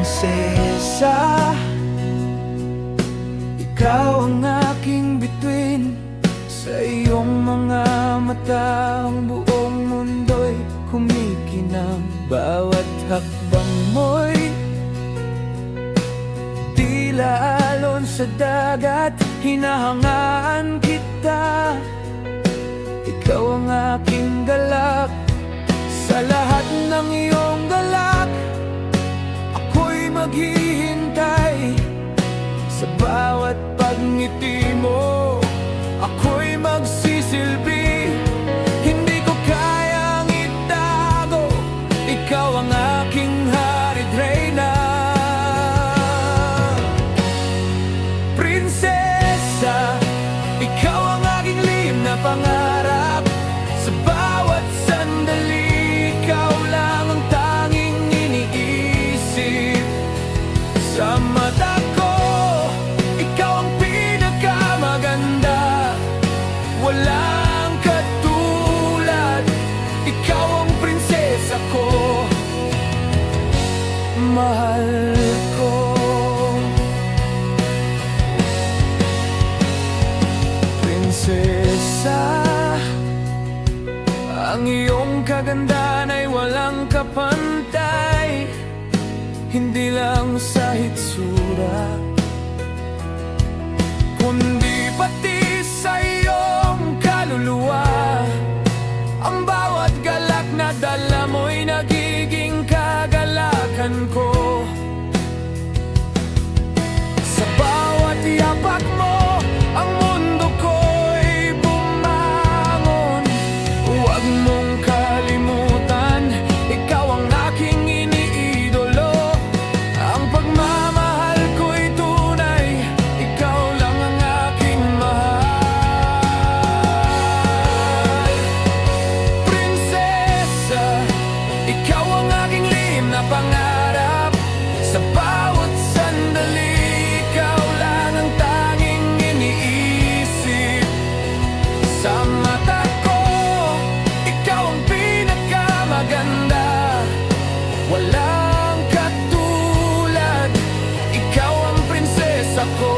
prinsesa, ikaw ang aking bituin. Sa iyong mga mata ang buong mundo'y kumikinang. Bawat hakbang mo'y tila alon sa dagat. Hinahangaan kita, ikaw ang aking galak. Sa lahat ng iyong galak, ako'y maghihintay. Sa bawat pagngiti mo, ako'y magsisilbi. Hindi ko kayang itago, ikaw ang aking harit reyna. Prinsesa, ikaw ang aking lihim na pangarap. Sa bawat sandali, ikaw lang ang tanging iniisip. Sa mata ko, ikaw ang pinakamaganda. Walang katulad, ikaw ang prinsesa ko. Mahal ko. Prinsesa, ang iyong kagandahan ay walang kapantay. Hindi lang sa hitsura, kundi pati sa iyong kaluluwa. Ang bawat galak na dala mo'y nagiging kagalakan ko. Sa bawat yapak mo, ang mundo ko'y bumangon. Huwag mong kalimutan, ikaw ang aking iniidolo. Ang pagmamahal ko'y tunay, ikaw lang ang aking mahal. Prinsesa, ikaw ang aking lihim na pangarap. Sa bawat sandali, ikaw lang ang tanging iniisip. Sa mata ko, ikaw ang pinakamaganda. Walang katulad, ikaw ang prinsesa ko.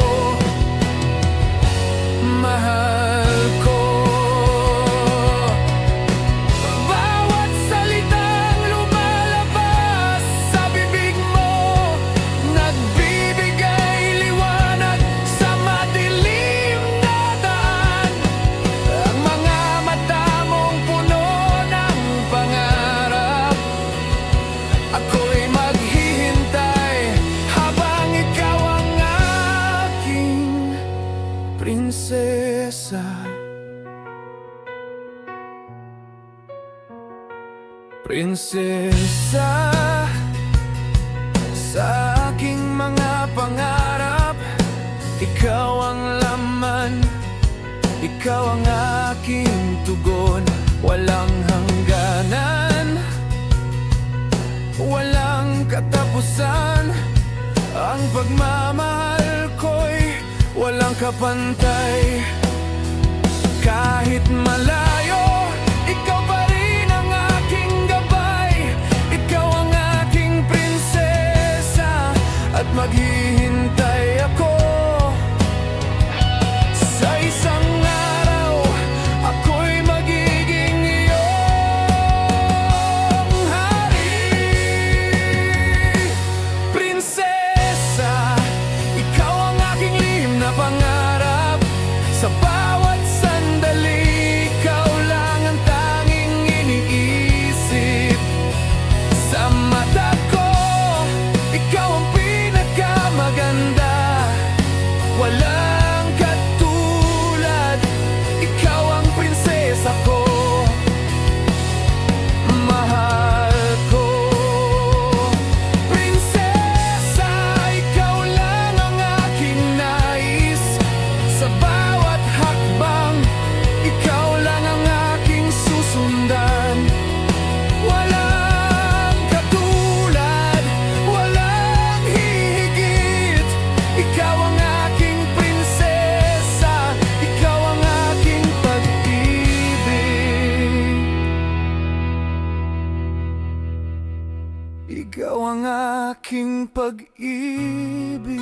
Mahal ko. Bawat salitang lumalabas sa bibig mo, nagbibigay liwanag sa madilim na daan. Ang mga mata mong puno ng pangarap, ako'y maghihintay habang ikaw ang aking prinsesa. Prinsesa, sa aking mga pangarap, ikaw ang laman, ikaw ang aking tugon. Walang hangganan, walang katapusan. Ang pagmamahal ko'y walang kapantay. Kahit malayo, ikaw pa rin ang aking gabay. Ikaw ang aking prinsesa, at maghihintay ako. Sa isang araw, ako'y magiging iyong hari. Prinsesa, ikaw ang aking lihim na pangarap. Sa bawat sandali, ikaw lang ang tanging iniisip. Sa mata ko, ikaw ang pinakamaganda. aking pag-ibig.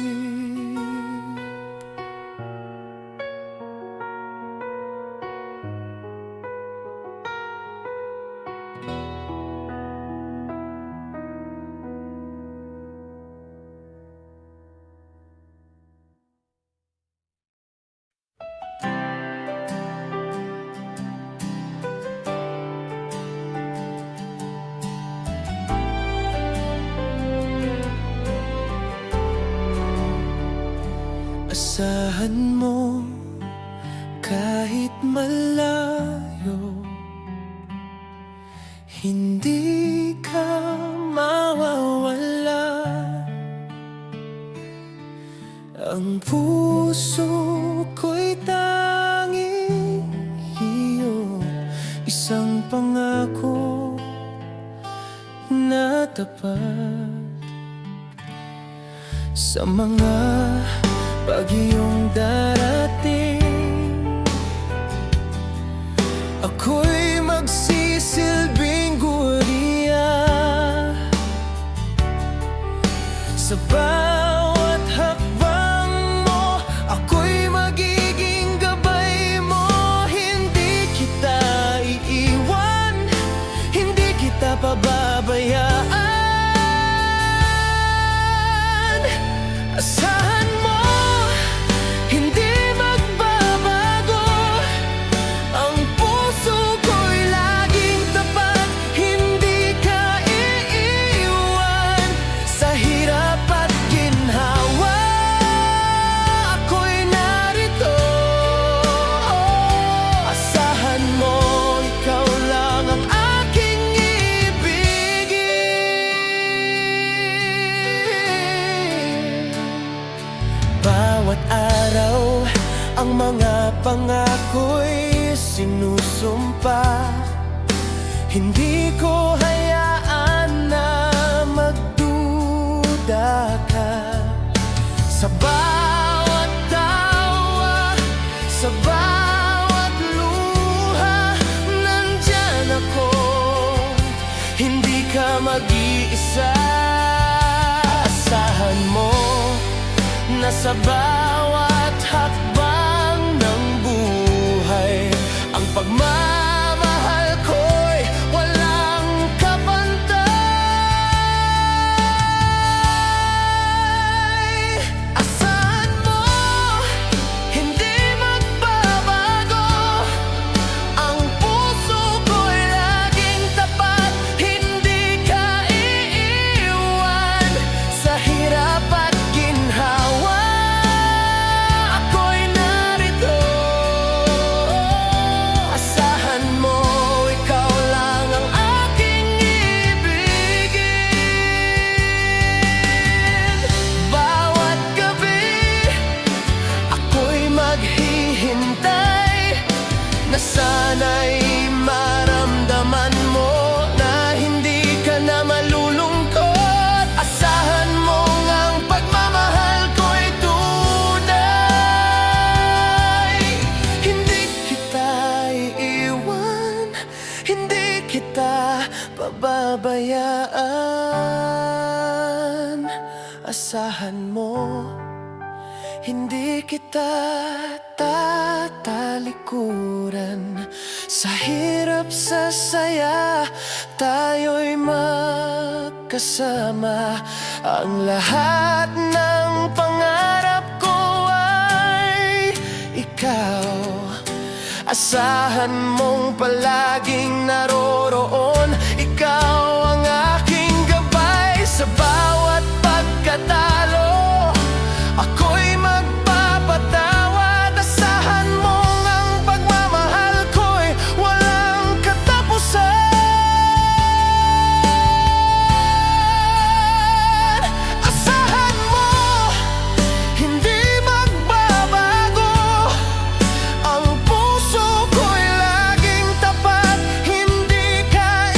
Asahan mo kahit malayo, hindi ka mawawala. Ang puso ko'y tanging iyo, isang pangako na tapat. Sa mga bagyong darating, ako'y magsisilbing guriya. Sa bawat hakbang mo, ako'y magiging gabay mo. Hindi kita iiwan, hindi kita pababayaan. Asahan mo, hindi magbabago. Ang puso ko'y laging tapat, hindi ka iiwan. Sa hirap at ginhawa, ako'y narito. Asahan mo, ikaw lang ang aking ibigin. Bawat araw, ang mga pangako'y sinusumpa. Hindi ko hayaan na magduda ka. Sa bawat tawa, sa bawat luha, nandyan ako. Hindi ka mag-iisa. Asahan mo na sa bawat hakbang ng buhay, ang pagmamahal ko'y walang kapantay. Asahan mo, hindi magbabago. Ang puso ko'y laging tapat, hindi ka iiwan. Sa hirap at ginhawa, ako'y narito. Asahan mo, ikaw lang ang aking ibigin. Bawat gabi, ako'y maghihintay na sana'y maramdaman mo na hindi ka na malulungkot. Asahan mo ngang pagmamahal ko'y tunay. Hindi kita iiwan, hindi kita pababayaan. Asahan mo, hindi kita tatalikuran. Sa hirap, sa saya, tayo'y magkasama. Ang lahat ng pangarap ko ay ikaw. Asahan mong palaging naroroon. Ikaw ang aking gabay sa bawat pagkatalo. Ako'y magpapatawad. Asahan mo ang pagmamahal ko'y walang katapusan. Asahan mo, hindi magbabago. Ang puso ko'y laging tapat, hindi ka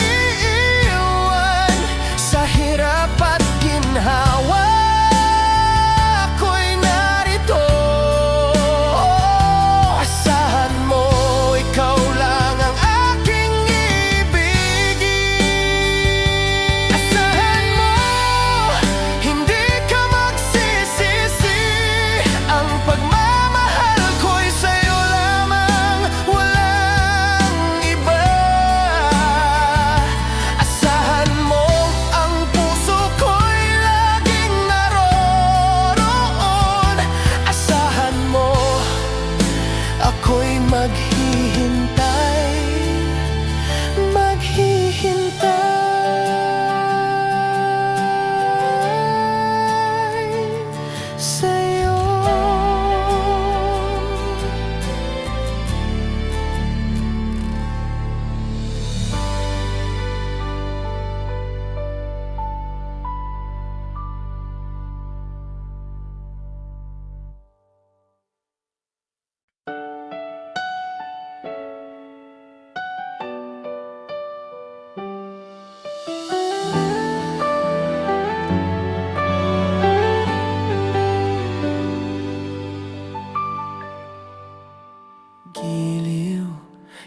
Giliw,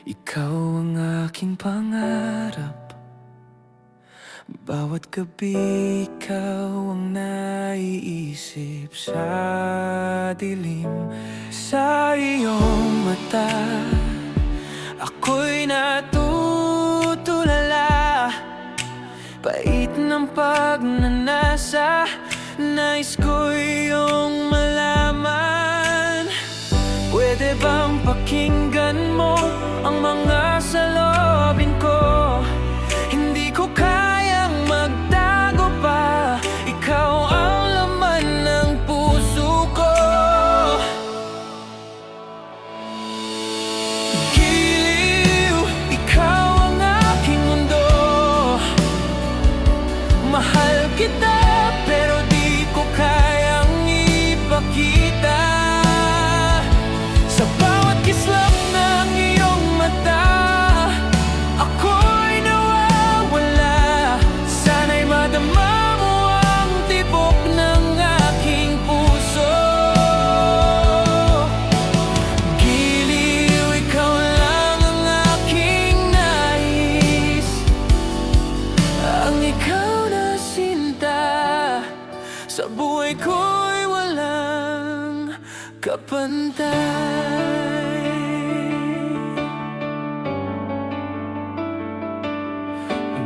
ikaw ang aking pangarap. Bawat gabi ikaw ang naiisip sa dilim. Sa iyong mata, ako'y natutulala. Pait ng pagnanasa, nais ko iyong malaman. Pwede bang pakinggan mo ang mga saloobin ko? Hindi ko kayang magtago pa, ikaw ang laman ng puso ko. Giliw, ikaw ang aking mundo. Mahal kita pero di ko kayang ipakita. Sa bawat kislap ng iyong mata, ako'y nawawala. Sana'y madama mo ang tibok ng aking puso. Giliw, ikaw lang ang aking nais, ang ikaw na sinta. Sa buhay ko'y walang kapantay.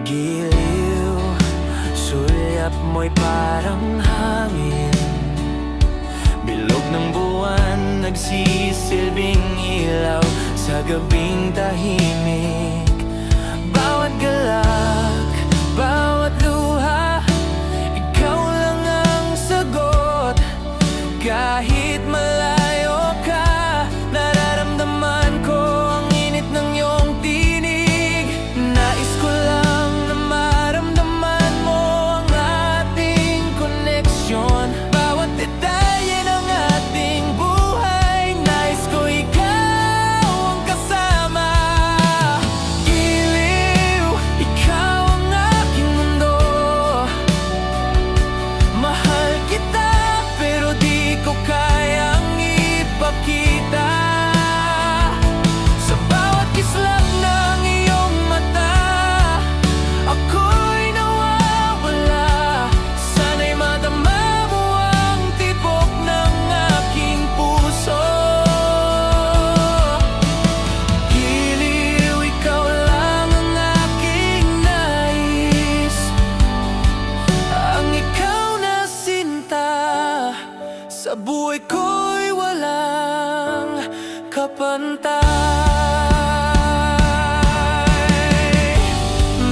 Giliw, sulyap mo'y parang hangin. Bilog ng buwan, nagsisilbing ilaw sa gabing tahimik. Bawat galak, bawat luha, ikaw lang ang sagot. Kahit malayo ka, nararamdaman ko ang init ng iyong tinig. Nais ko lang na maramdaman mo ang ating koneksyon. Bawat detalye ng ating buhay, nais ko ikaw ang kasama. Giliw, ikaw ang aking mundo. Mahal kita pero di ko kayang ipakita. Sa bawat kislap ng iyong mata, ako'y nawawala. Sana'y madama mo ang tibok ng aking puso. Giliw, ikaw lang ang aking nais, ang ikaw na sinta. Sa buhay ko'y walang kapantay.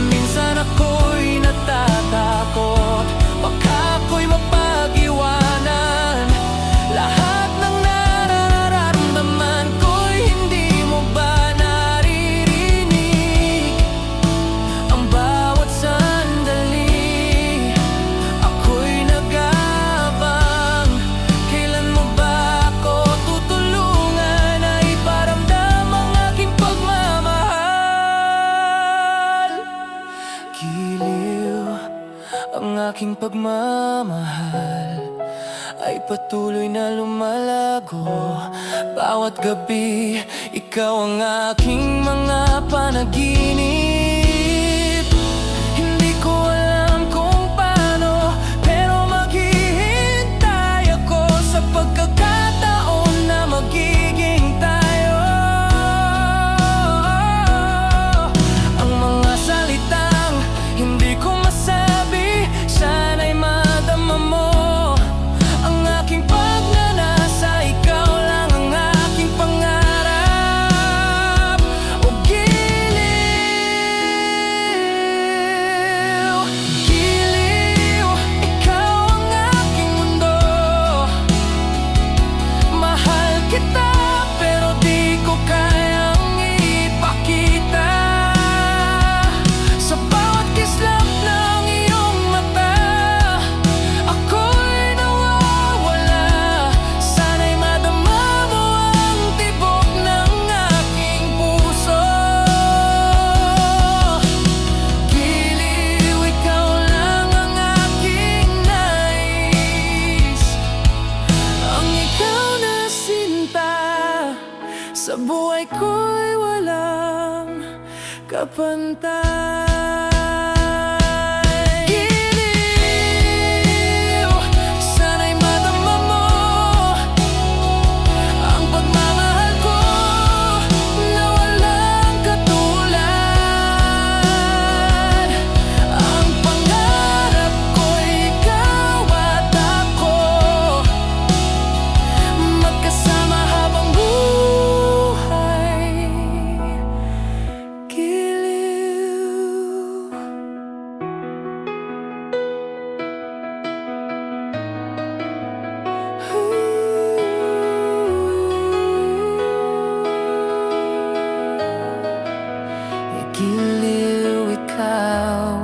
Minsan ako'y natatakot, baka ako'y mapag-iwanan. Lahat ng nararamdaman ko'y hindi mo ba naririnig? Ang bawat sandali, ako'y nag-aabang. Kailan mo ba ako tutulungan na iparamdam ang aking pagmamahal? Giliw, ang aking pagmamahal ay patuloy na lumalago. Bawat gabi, ikaw ang aking mga panaginip. Hindi ko alam kung paano, pero maghihintay ako sa pagkakataon na magiging tayo. Ang mga salitang hindi ko masabi, sana'y madama mo ang aking pagnanasa. Ikaw lang ang aking pangarap. O giliw, Sa buhay ko'y walang kapantay. Giliw, sana'y madama mo ang pagmamahal ko na walang katulad. Ang pangarap ko'y ikaw at ako, magkasama habang buhay. Giliw, giliw ikaw.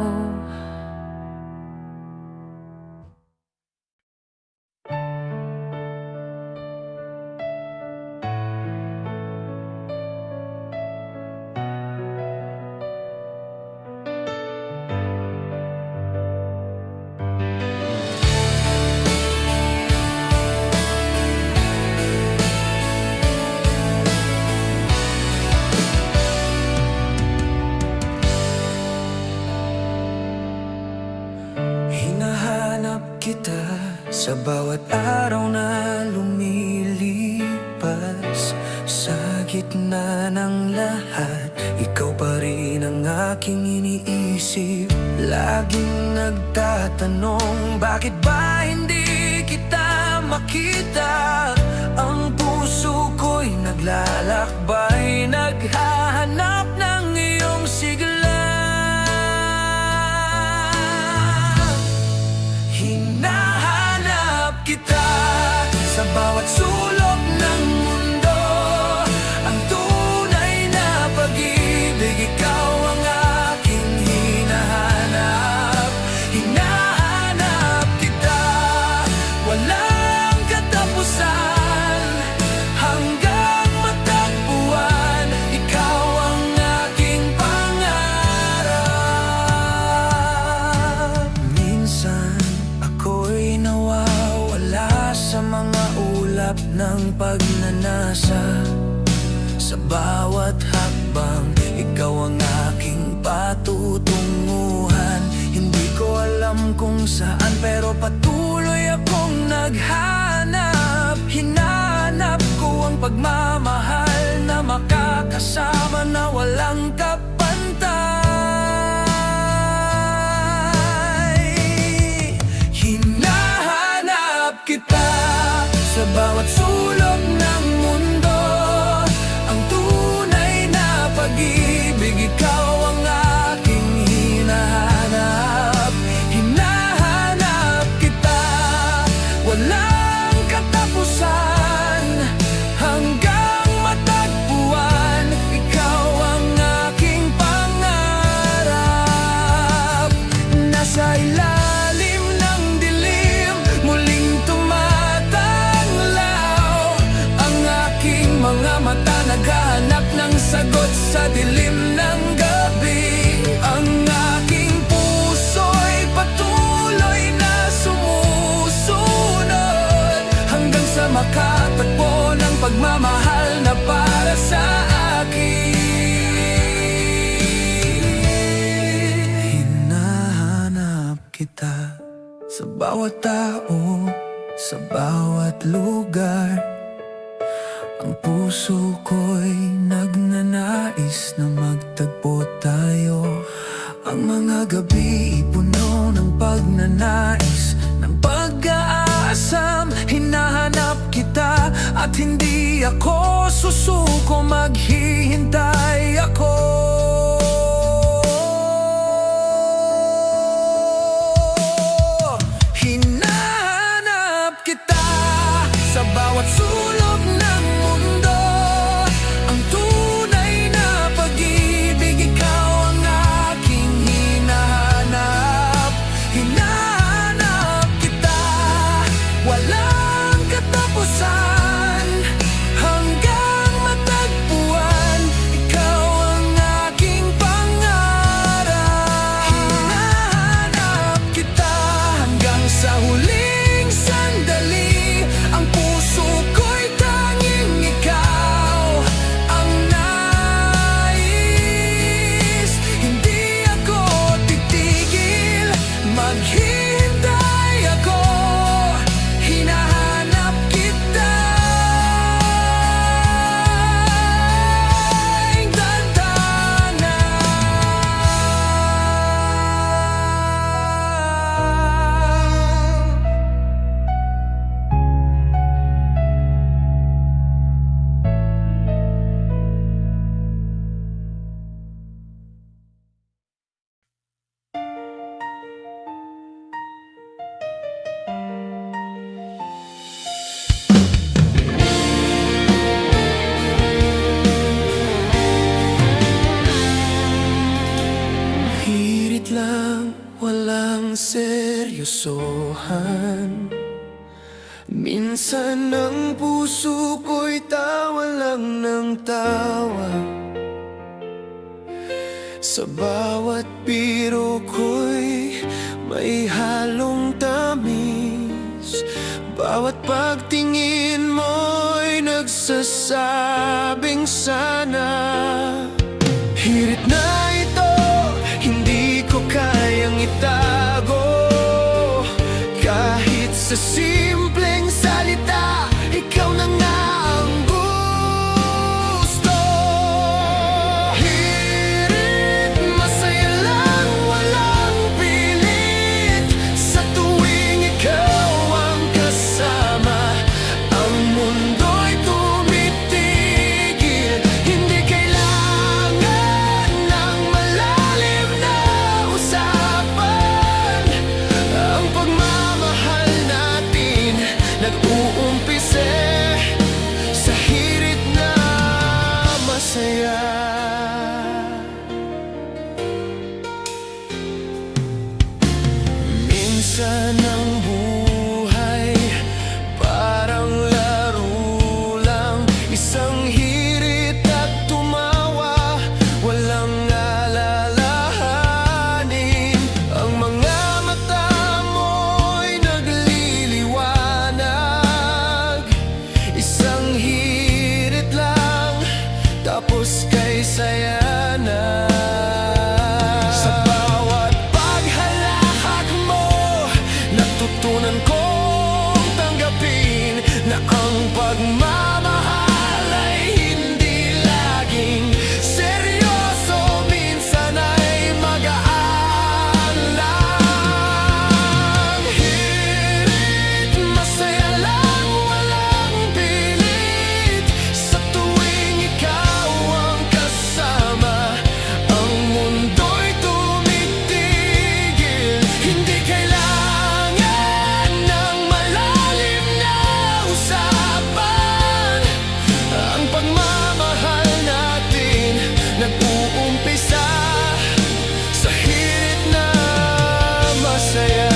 Hinahanap kita sa bawat araw na lumilipas. Sa gitna ng lahat, ikaw pa rin ang aking iniisip. Laging nagtatanong, bakit ba hindi kita makita? Ang puso ko'y naglalakbay, naghahanap ng iyong sigla. Hinahanap kita sa bawat sulok ng mundo. Ang tunay na pag-ibig, ikaw ang aking hinahanap. Hinahanap kita, walang katapusan, hanggang matagpuan. Ikaw ang aking pangarap. Minsan ako'y nawawala sa mga ulap ng pagnanasa. Sa bawat hakbang, ikaw ang aking patutunguhan. Hindi ko alam kung saan, pero patuloy akong naghanap. Hinahanap ko ang pagmamahal na makakasama, na walang kapantay. Hinahanap kita sa bawat sulok ng mundo. Ang tunay na pag-ibig, ikaw ang aking hinahanap. Hinahanap kita, walang katapusan, hanggang matagpuan. Ikaw ang aking pangarap. Nasa ilalim ng dilim, muling tumatanglaw ang aking mga mata, naghahanap ng sagot sa dilim ng gabi. Ang aking puso'y patuloy na sumusunod, hanggang sa makatagpo ng pagmamahal na para sa akin. Hinahanap kita sa bawat tao, sa bawat lugar. Ang puso ko'y nagnanais na magtagpo tayo. Ang mga gabi puno ng pagnanais, ng pag-aasam. Hinahanap kita at hindi ako susuko, maghihintay ako. Hinahanap kita sa bawat sulok ng mundo. Ang tunay na pag-ibig, ikaw ang aking hinahanap. Hinahanap kita, walang katapusan, hanggang matagpuan. kapusohan. Minsan ang puso ko'y tawa lang ng tawa. Sa bawat biro ko'y may halong tamis. Bawat pagtingin mo'y nagsasabing sana. Hirit na ito, hindi ko kayang itago. Kahit sa simpleng salita, ikaw na nga ang gusto. Hirit, masaya lang, walang pilit. Sa tuwing ikaw ang kasama, ang mundo'y tumitigil. Hindi kailangan ng malalim na usapan. Ang pagmamahal natin nag-uumpise sa hirit na masaya. Minsan ang buhay parang laro lang. Isang hirit at tumawa, walang alalahanin. Ang mga mata mo'y nagliliwanag. Isang hirit lang, tapos kay saya na. Sa bawat paghalahak mo, natutunan kong tanggapin na ang pagmamahal ay hindi laging seryoso. Minsan ay magaan lang. Hirit, masaya lang, walang pilit. Sa tuwing ikaw ang kasama, ang mundo'y tumitigil. Hindi kailangan ng malalim na usapan. Ang pagmamahal natin nag-uumpisa sa hirit na masaya.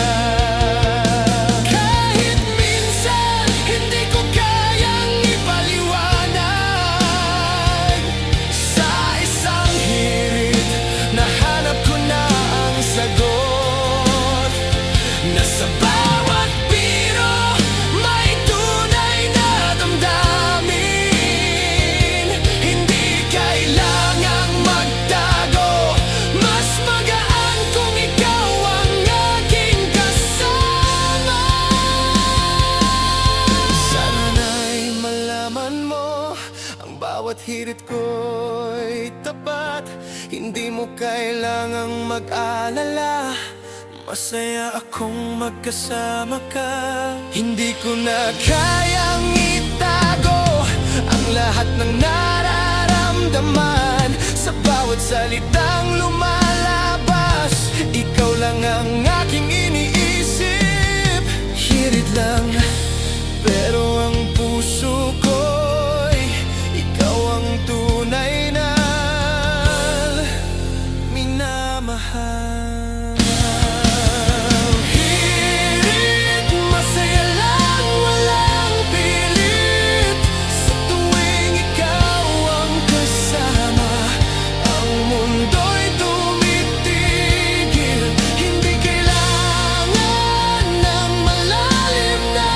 Kahit minsan hindi ko kayang ipaliwanag, sa isang hirit nahanap ko na ang sagot. Na sa bawat biro may tunay na damdamin. Hindi kailangang magtago, mas magaan kung ikaw ang aking kasama. Sana'y malaman mo, ang bawat hirit ko'y tapat. Hindi mo kailangang mag-alala, masaya akong magkasama ka. Hindi ko na kayang itago ang lahat ng nararamdaman. Sa bawat salitang lumalabas, ikaw lang ang aking iniisip. Hirit lang, pero ang puso ko'y ikaw ang tunay na minamahal. Hirit, masaya lang, walang pilit. Sa tuwing ikaw ang kasama, ang mundo'y tumitigil. Hindi kailangan ng malalim na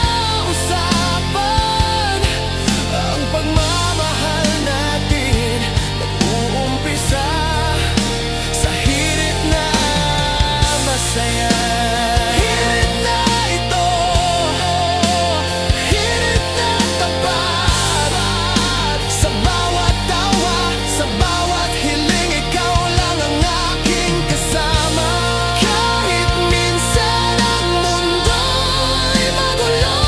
usapan. Ang pagmamahal natin nag-uumpisa sa hirit na masaya. Hirit na ito, hirit na tapat. Sa bawat tawa, sa bawat hiling, ikaw lang ang aking kasama. Kahit minsan ang mundo'y magulo,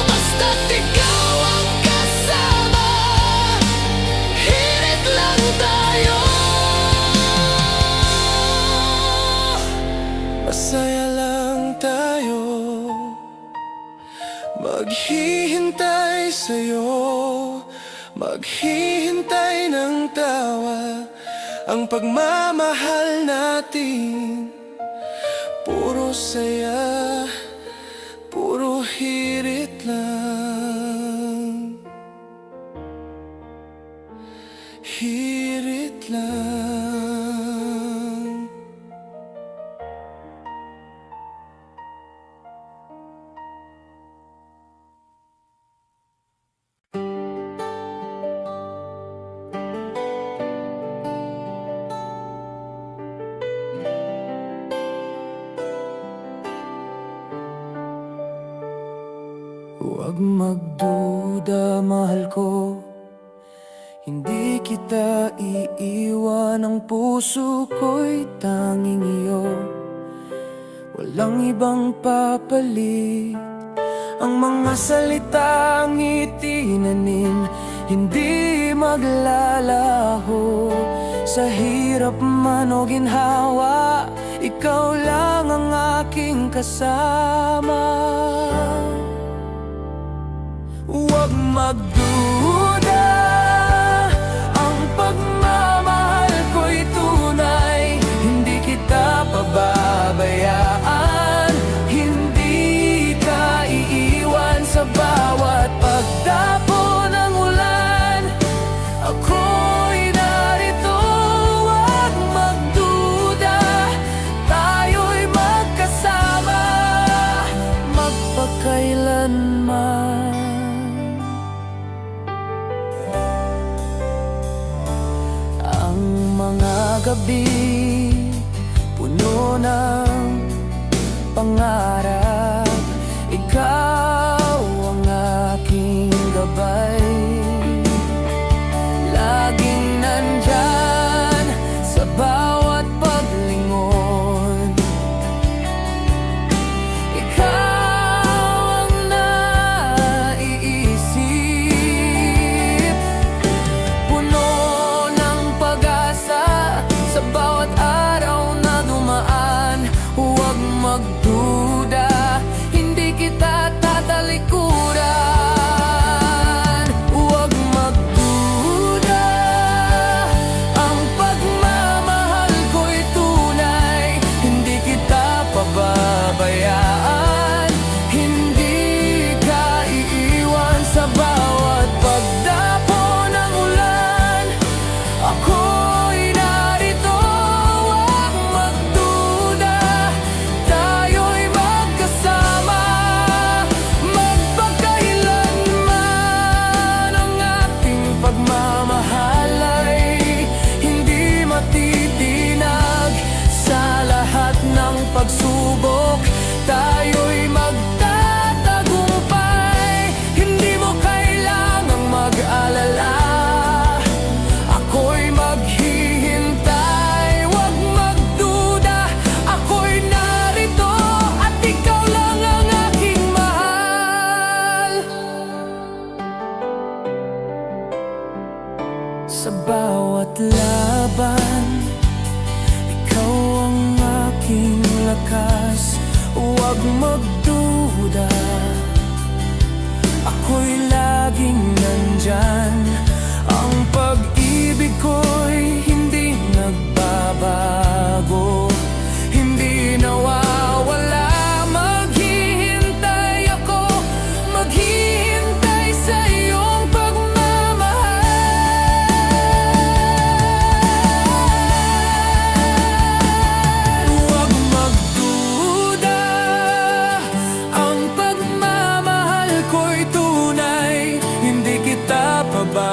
basta't ikaw ang kasama. Hirit lang tayo, masaya lang tayo. Maghihintay sa'yo, maghihintay ng tawa. Ang pagmamahal natin puro saya, puro hirit lang. Hirit lang. Huwag magduda, mahal ko, hindi kita iiwan. Ang puso ko'y tanging iyo, walang ibang papalit. Ang mga salitang itinanim, hindi maglalaho. Sa hirap man o ginhawa, ikaw lang ang aking kasama. Huwag magduda, ang pagmamahal ko'y tunay. Hindi kita pababayaan, hindi ka iiwan. Sa bawat pagdapo ng ulan, ako'y narito. Huwag magduda, tayo'y magkasama magpakailanman. Mga gabi puno ng pangarap, ikaw ang aking gabay. Laging nandyan sa bawat paglingon, ikaw ang naiisip. Puno ng pag-asa sa bawat araw na dumaan. Huwag magduda, hindi kita tatalikuran. Huwag magduda, ang pagmamahal ko'y tunay. Hindi kita pababayaan, hindi ka iiwan. Sa bawat pagdapo ng ulan, ako'y narito. Huwag magduda, tayo'y magkasama magpakailanman. Ang ating pagmamahal ay hindi matitinag. Sa lahat ng pagsubok, tayo'y magtatagumpay. Hindi mo kailangang mag-alala, ako'y maghihintay. Huwag magduda, ako'y narito, at ikaw lang ang aking mahal. Sa bawat laban, ikaw ang aking lakas. Huwag magduda, ako'y laging nandyan. Ang pag-ibig ko'y hindi nagbabago, hindi nawawala. Maghihintay ako, maghihintay sa iyong pagmamahal. Huwag magduda, ang pagmamahal ko'y tunay. Hindi kita pababayaan,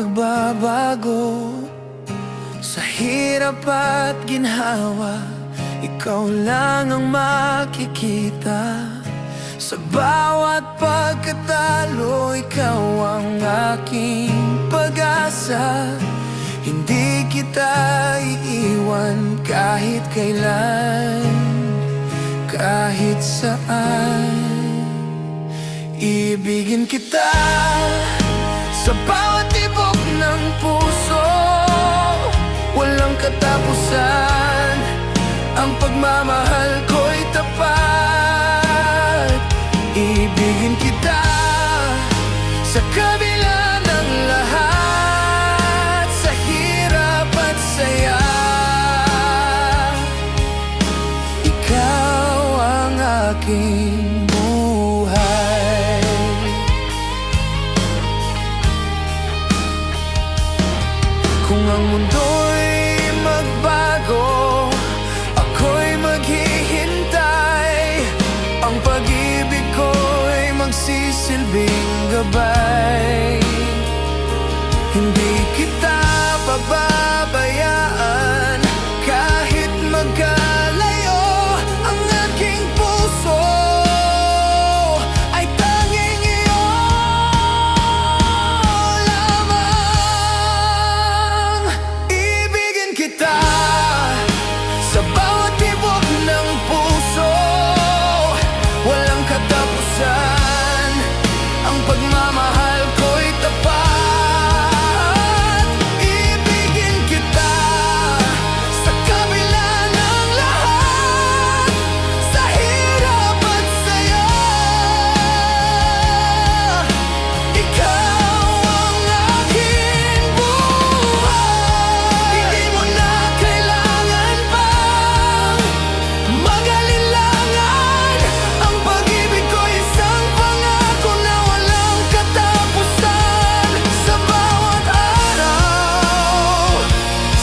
magbabago. Sa hirap at ginhawa, ikaw lang ang makikita. Sa bawat pagkatalo, ikaw ang aking pag-asa. Hindi kita iiwan kahit kailan, kahit saan. Ibigin kita sa bawat tibok ng puso. Walang katapusan, ang pagmamahal ko'y tapat. Ibigin kita sa kabila ng lahat, sa hirap at saya. Ikaw ang aking buhay. Kung ang mundo'y magbago, ako'y maghihintay. Ang pag-ibig ko'y magsisilbing gabay. Hindi kita pababayaan kahit magkalayo. Ang aking puso ay tanging iyo lamang. Ibigin kita sa bawat tibok ng puso. Walang katapusan, ang pagmamahal ko'y tapat. Ibigin kita sa kabila ng lahat, sa hirap at saya. Ikaw ang aking buhay. Hindi mo na kailangan pang mag-alinlangan. Ang pag-ibig ko'y isang pangako na walang katapusan. Sa bawat araw,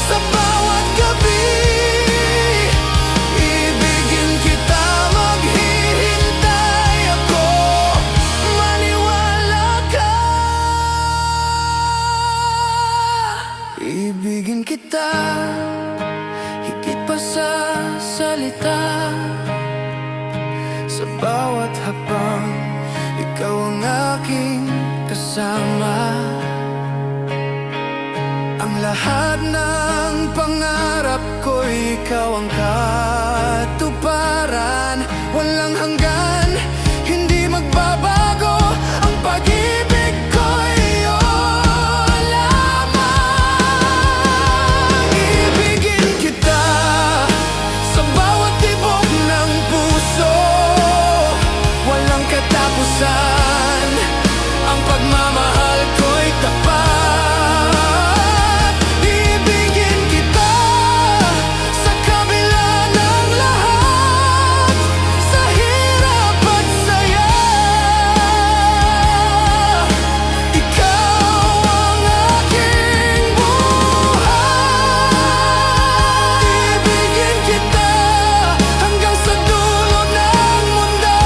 sa bawat gabi, ibigin kita, maghihintay ako. Maniwala ka. Ibigin kita higit pa sa salita. Sa bawat hakbang, ikaw ang aking kasama. Ang lahat ng pangarap ko'y ikaw ang katuparan. Walang hanggan, hindi magbabago. Ang pag-ibig ko'y iyo lamang. Ibigin kita sa bawat tibok ng puso. Walang katapusan, ang pagmamahal ko'y tapat. Ibigin kita sa kabila ng lahat, sa hirap at saya. Ikaw ang aking buhay. Ibigin kita hanggang sa dulo ng mundo.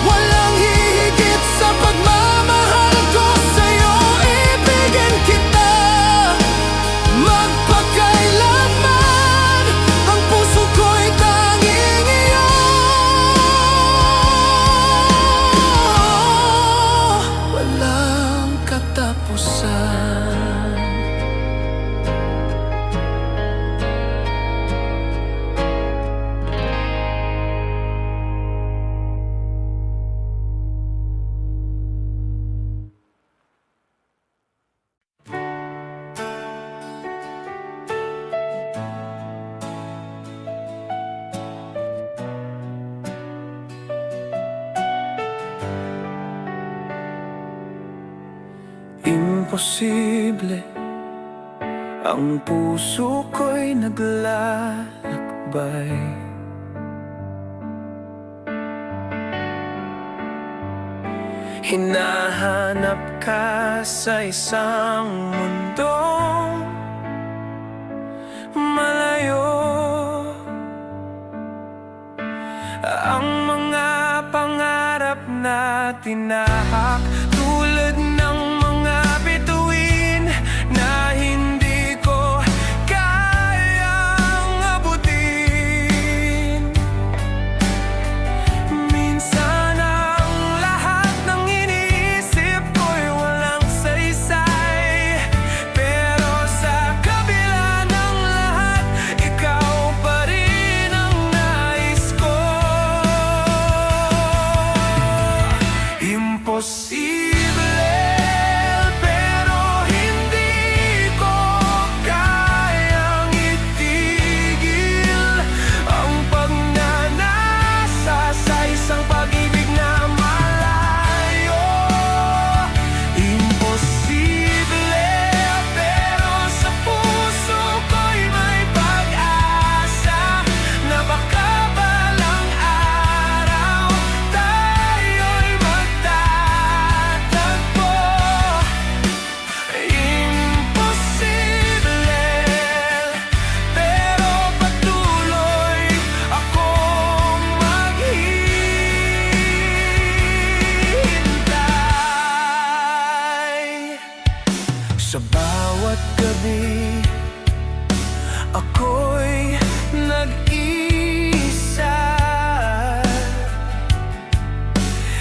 Walang hihigit sa pagmamahal ko sa'yo. Ibigin kita magpakailanman. Ang puso ko'y tanging iyo. Walang katapusan. Imposible, ang puso ko'y naglalakbay. Hinahanap ka sa isang mundong malayo. Ang mga pangarap na tinahak tulad ng mga bituin Sa bawat gabi ako'y nag-iisa,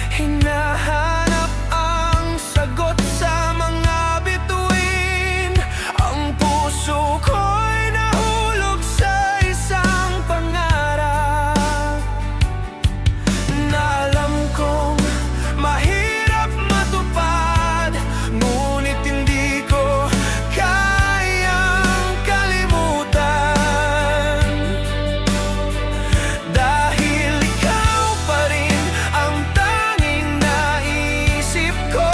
hinahanap ang sagot sa mga bituin. Ang puso ko'y nahulog sa isang pangarap na alam kong mahirap matupad, ngunit hindi ko kayang kalimutan. Dahil ikaw pa rin ang tanging naisip ko.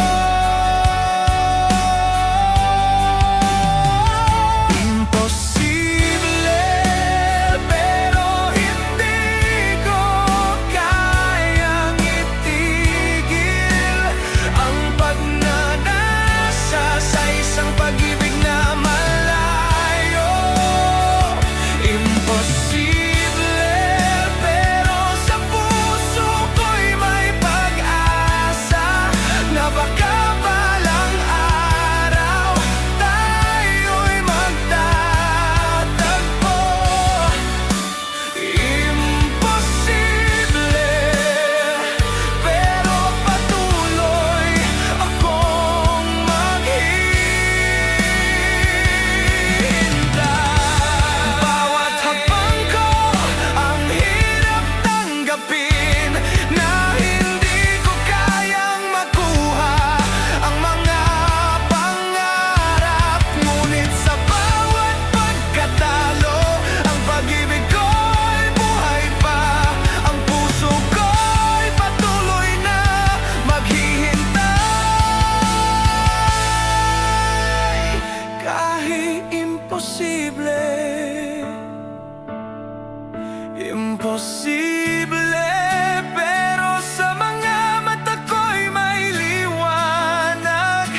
Imposible, pero hindi ko kayang itigil ang pagnanasa sa isang pag-ibig na malayo. Imposible, pero sa puso ko'y may pag-asa na baka balang araw tayo'y magtatagpo. Imposible, pero patuloy akong maghihintay. Bawat hakbang ko ang hirap tanggapin, na hindi ko kayang makuha ang mga pangarap. Ngunit sa bawat pagkatalo, ang pag-ibig ko'y buhay pa. Ang puso ko'y patuloy na maghihintay. Kahit imposible, imposible, pero sa mga mata ko'y may liwanag,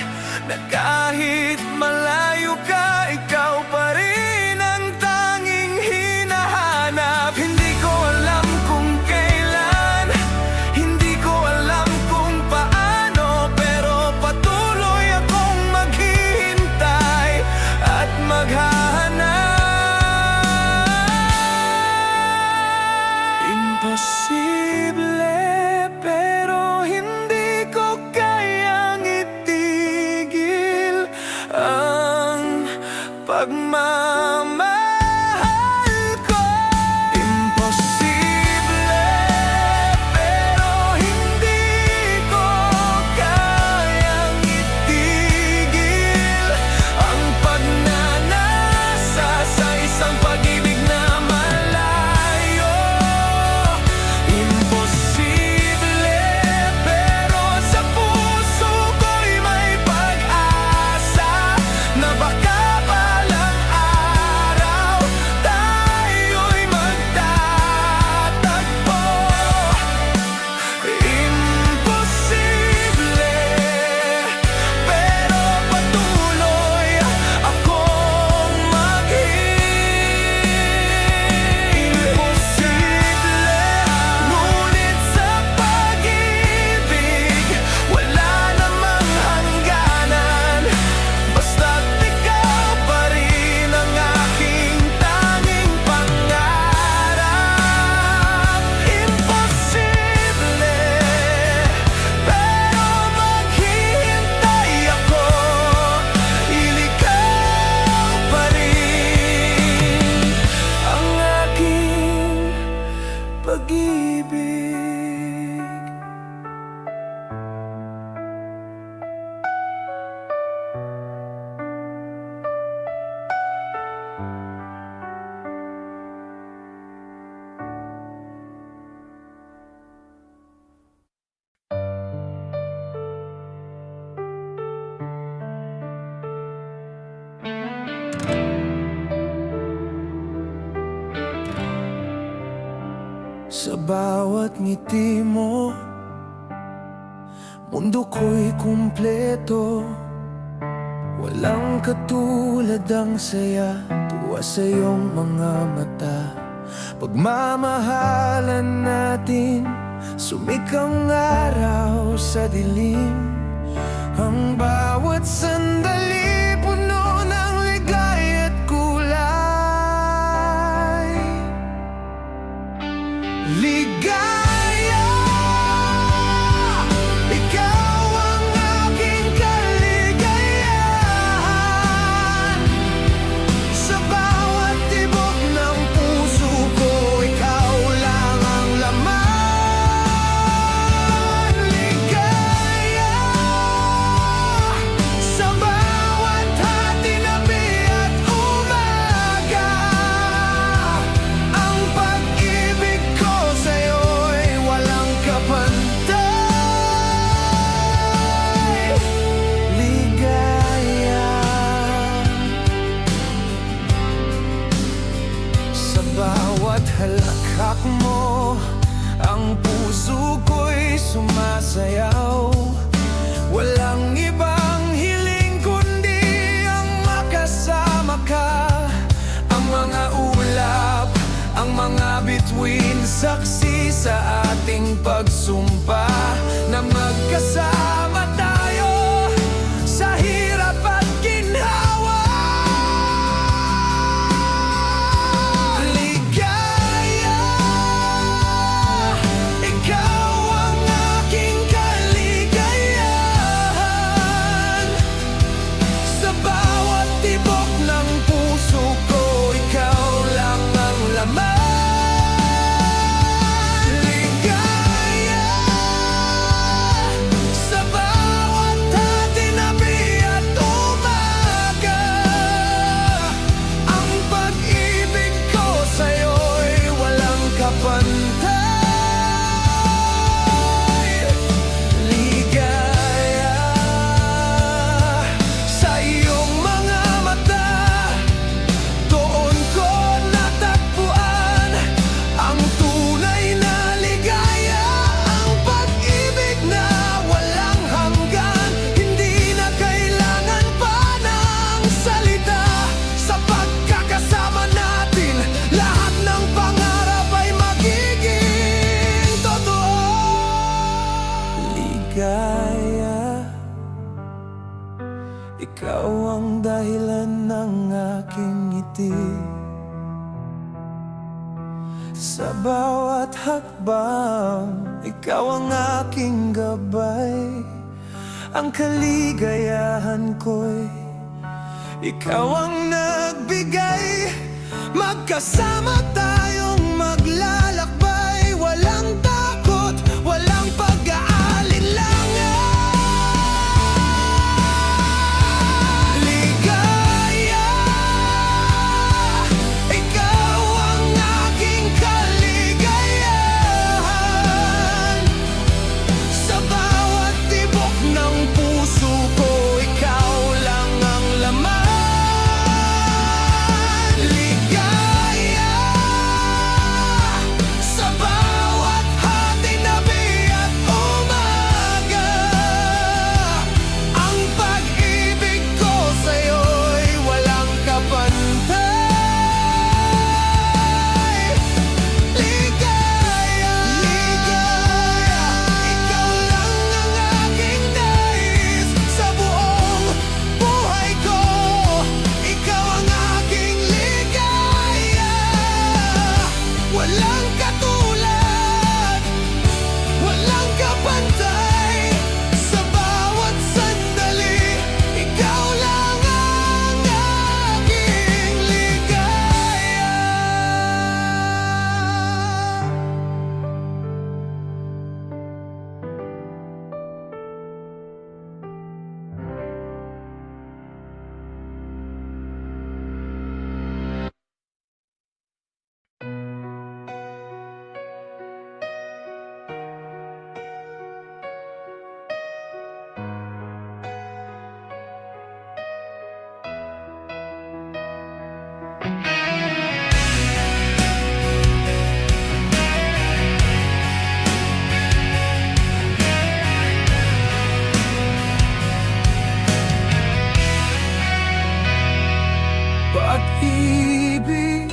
na kahit malayo ka, ikaw pa rin ang tanging hinahanap. Hindi ko alam kung kailan, hindi ko alam kung paano, pero patuloy akong maghihintay at maghahanap. Imposible, pero hindi ko kayang itigil ang pagmamahal ko. Imposible, pero hindi ko kayang itigil ang pagnanasa sa isang pag-ibig na malayo. Imposible, pero sa puso ko'y may pag-asa na baka balang araw tayo'y magtatagpo. Imposible, pero patuloy akong maghihintay. Imposible, ngunit sa pag-ibig wala namang hangganan, basta't ikaw pa rin ang aking tanging pangarap. Imposible, pero maghihintay ako, ikaw pa rin ang aking pag-ibig. Sa bawat ngiti mo, mundo ko'y kumpleto. Walang katulad ang saya, tuwa sa iyong mga mata. Pagmamahalan natin, sumikang araw sa dilim. Ang bawat sandali sumasayaw. Walang ibang hiling kundi ang makasama ka. Ang mga ulap, ang mga bituin, saksi sa ating pagsumpa na magkasama tayo sa hirap at ginhawa. Ligaya, ikaw ang aking kaligayahan. Sa bawat tibok ng puso ko, ikaw lang ang laman. Ikaw ang dahilan ng aking ngiti. Sa bawat hakbang, ikaw ang aking gabay. Ang kaligayahan ko'y ikaw ang nagbigay. Magkasama tayong maglalakbay, walang takot, walang pag-aalinlangan. Pag-ibig,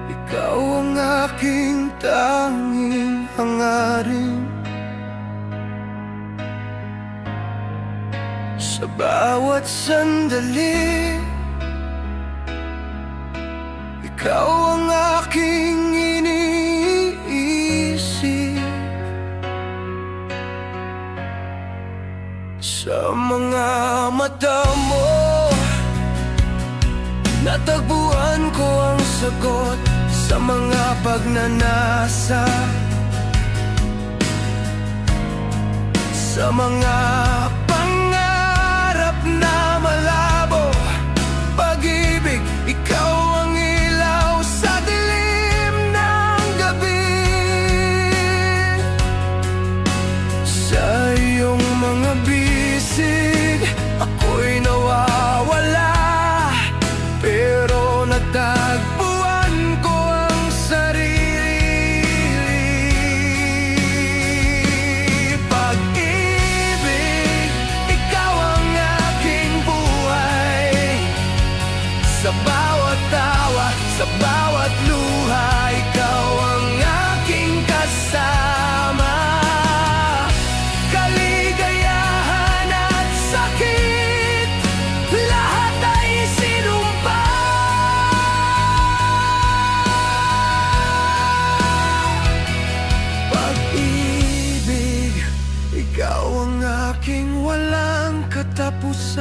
ikaw ang aking tanging hangarin. Sa bawat sandali, ikaw ang aking iniisip. Sa mga mata mo, natagpuan ko ang sagot sa mga pagnanasa, sa mga pangarap na malabo. Pag-ibig, ikaw ang ilaw sa dilim ng gabi. Sa iyong mga bisig, ako'y nawawala, pero natagpuan ko ang sarili.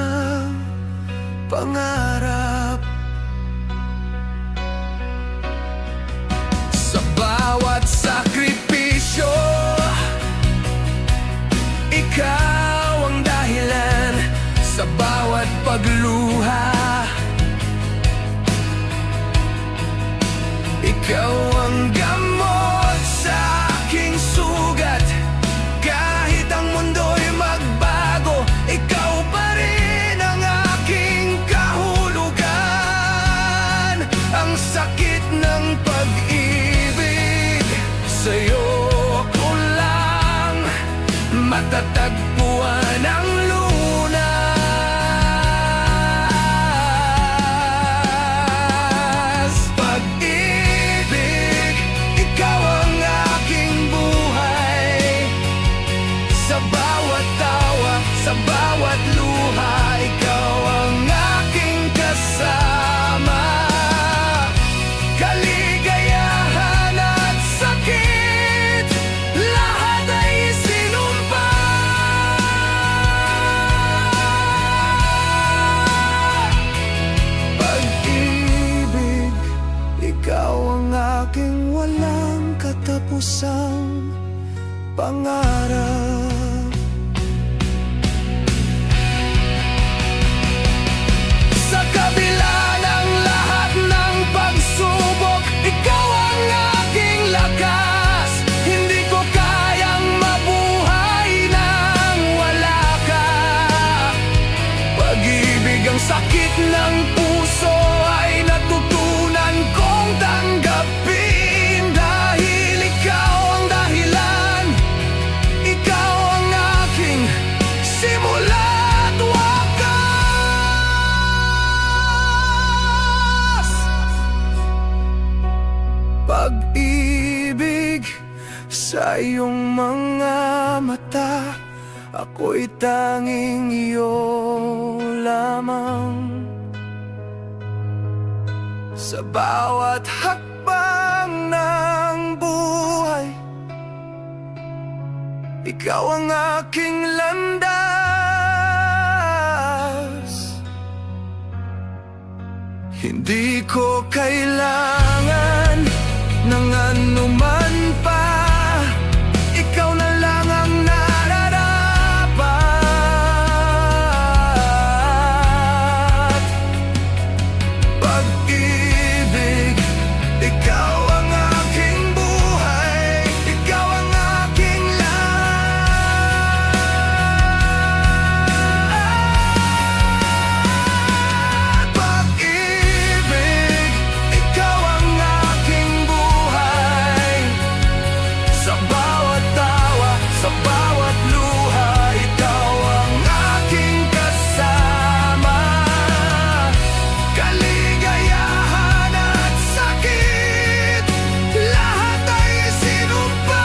sa pangarap. Sa bawat sakripisyo, ikaw ang dahilan. Sa bawat pagluha, ikaw ang gamot sa aking sugat. Kahit ang mundo'y magbago, ikaw pa rin ang aking kahulugan. Ang sakit ng pag-ibig, sa'yo ako lang matatagpuan ang lunas. Pag-ibig, ikaw ang aking buhay. Sa bawat tawa, sa bawat luha, ikaw ang aking kasama. Kaligayahan at sakit, lahat ay isinumpa. Pag-ibig, ikaw ang aking walang katapusang pangarap. Sa kabila ng lahat ng pagsubok, ikaw ang aking lakas. Hindi ko kayang mabuhay nang wala ka. Pag-ibig, ang sakit ng puso ay natutunan kong tanggapin. Dahil ikaw ang dahilan, ikaw ang aking simula at wakas. Pag-ibig, sa iyong mga mata, ako'y tanging iyo lamang. Sa bawat hakbang ng buhay, ikaw ang aking landas. Hindi ko kailangan ng anuman pa, ikaw na lang ang nararapat. Pag-ibig, ikaw ang aking buhay. Ikaw ang aking lahat. Pag-ibig, ikaw ang aking buhay. Sa bawat tawa, sa bawat luha, ikaw ang aking kasama. Kaligayahan at sakit, lahat ay sinumpa.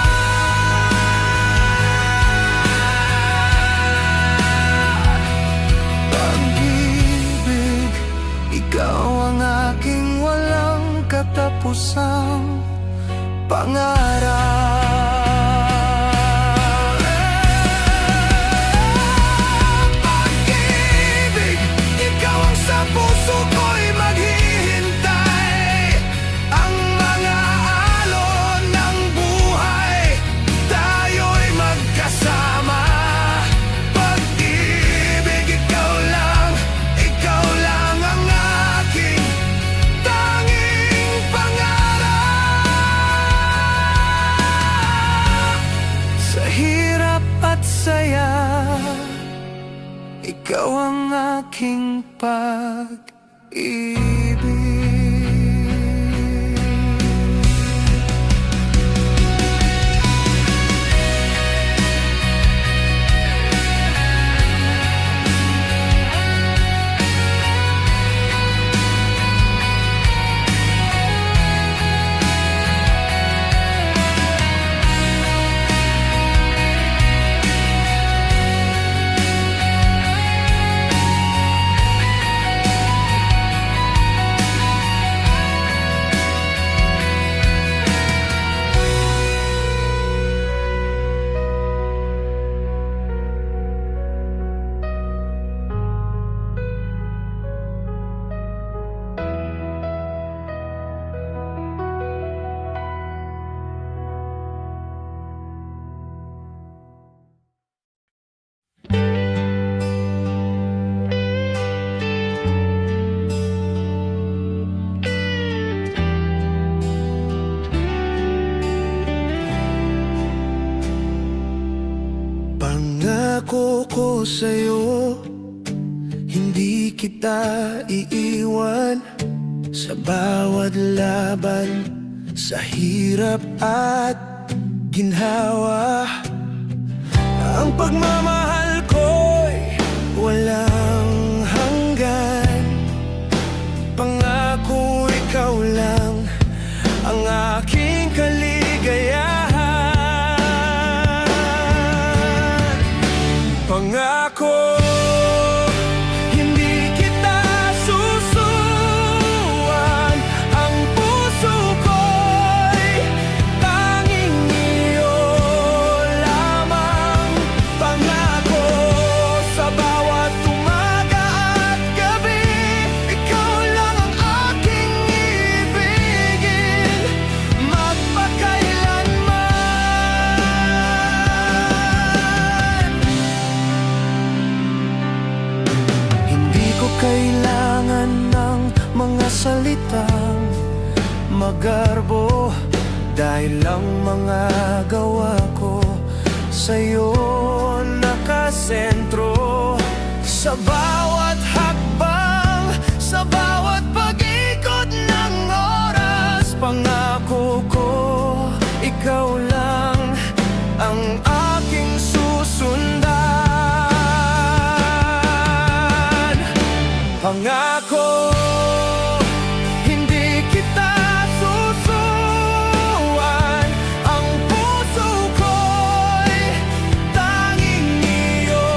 Pag-ibig, ikaw ang aking walang katapusang pangarap. Pag-ibig, ikaw ang sa puso ko'y maghihintay. Ang mga alon ng buhay, tayo'y magkasama. Pag-ibig, ikaw lang ang aking tanging pangarap. Sa hirap at saya, ikaw ang aking pag-ibig. sa'yo, hindi kita iiwan. Sa bawat laban, sa hirap at ginhawa, ang pagmamahal ko'y walang hanggan. Pangako ikaw lang ang aking kaligayahan. Pangako, hindi kita susuwan. Ang puso ko'y tanging iyo lamang. Pangako, sa bawat umaga at gabi, ikaw lang ang aking ibigin, magpakailanman. Hindi ko kailangan ng mga salitang magarbo, dahil ang mga gawa ko sa'yo nakasentro. Sa bawat hakbang, sa bawat pag-ikot ng oras, pangako ko, ikaw lang ang aking susundan. Pangako, hindi kita susuwan. Ang puso ko'y tanging iyo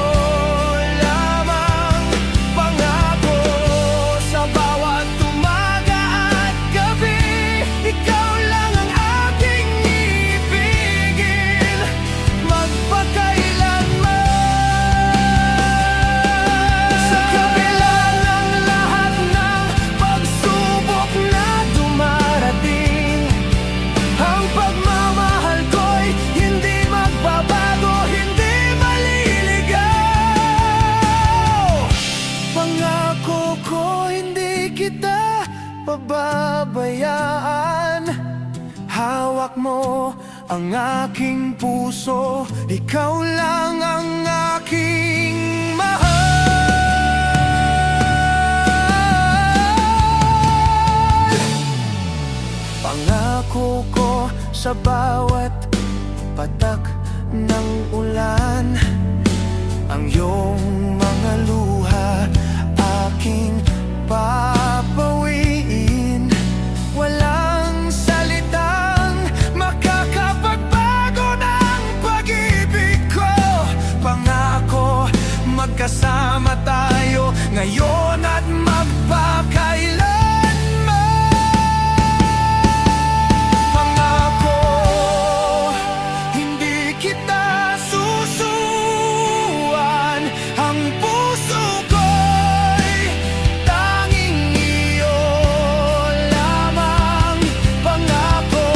lamang. Pangako, sa bawat umaga at gabi, ikaw lang ang aking ibigin, magpakailanman. Sa kabila ng lahat ng pagsubok na dumarating, ang pagmamahal ko'y hindi magbabago, hindi maliligaw. Pangako ko, hindi kita pababayaan. Hawak mo ang aking puso, ikaw lang ang aking mahal. Pangako ko, sa bawat patak ng ulan, ang iyong mga luha aking papawiin. Walang salitang makakapagbago ng pag-ibig ko. Pangako, magkasama tayo ngayon at magpakailanman. Pangako, hindi kita susuwan. Ang puso ko'y tanging iyo lamang. Pangako,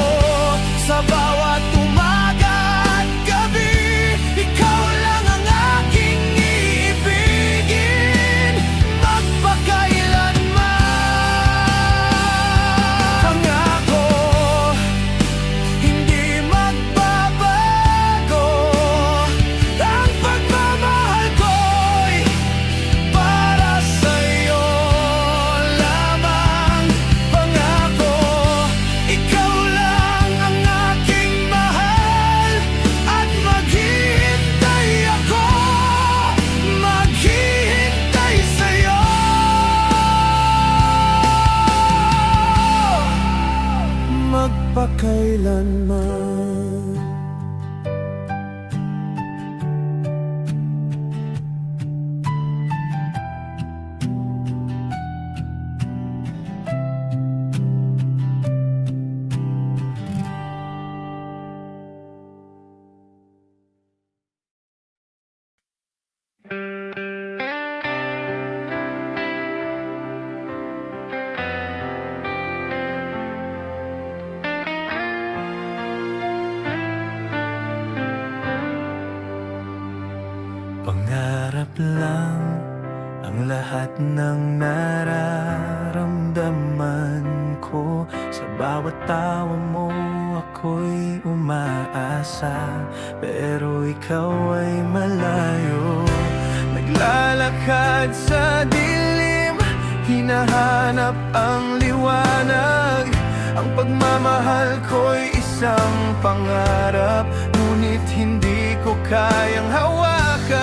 sa bawat umaga at gabi, ikaw lang ang aking ibigin, magpakailanman. Pangako, hindi magbabago. Ang pagmamahal ko'y para sa'yo lamang. Pangako, ikaw lang ang aking mahal, at maghihintay ako, maghihintay sa'yo, magpakailanman. Pangarap lang ang lahat ng nararamdaman ko. Sa bawat tawa mo ako'y umaasa, pero ikaw ay malayo. Naglalakad sa dilim, hinahanap ang liwanag. Ang pagmamahal ko'y isang pangarap, ngunit hindi ko kayang hawakan.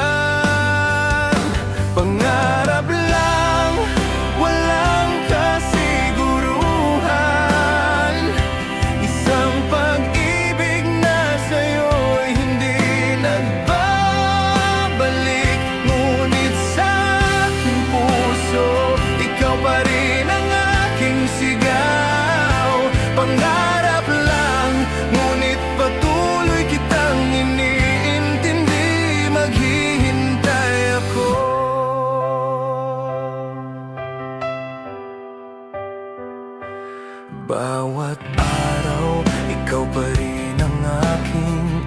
Pangarap lang, walang kasiguruhan. Isang pag-ibig na sa'yo'y hindi nagbabalik, ngunit sa aking puso, ikaw pa rin ang aking sigaw. Pangarap lang, ngunit patuloy kitang iniintindi. Maghihintay ako. Bawat araw, ikaw pa rin ang aking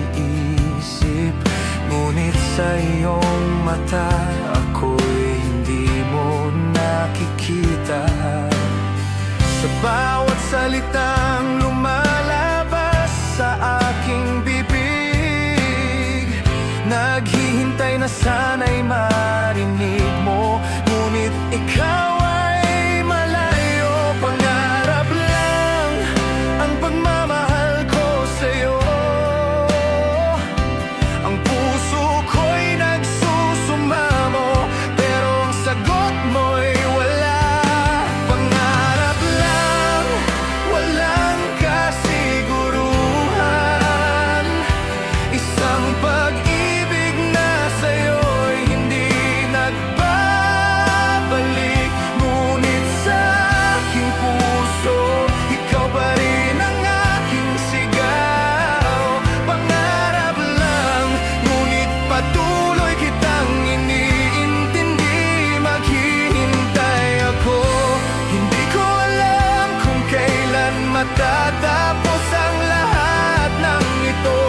iniisip, ngunit sa iyong mata, ako'y hindi mo nakikita. Sa bawat salitang lumalabas sa aking bibig, naghihintay na sana'y marinig mo, ngunit ikaw ay malayo. Pangarap lang ang pagmamahal ko sa'yo. Ang puso ko'y nagsusumamo, pero ang sagot mo'y wala. Pangarap lang, walang kasiguruhan. Isang pag-ibig na sa'yo'y hindi nagbabalik, ngunit sa aking puso, ikaw pa rin ang aking sigaw. Pangarap lang, ngunit patuloy kitang iniintindi. Maghihintay ako. Hindi ko alam kung kailan matatapos ang lahat ng ito.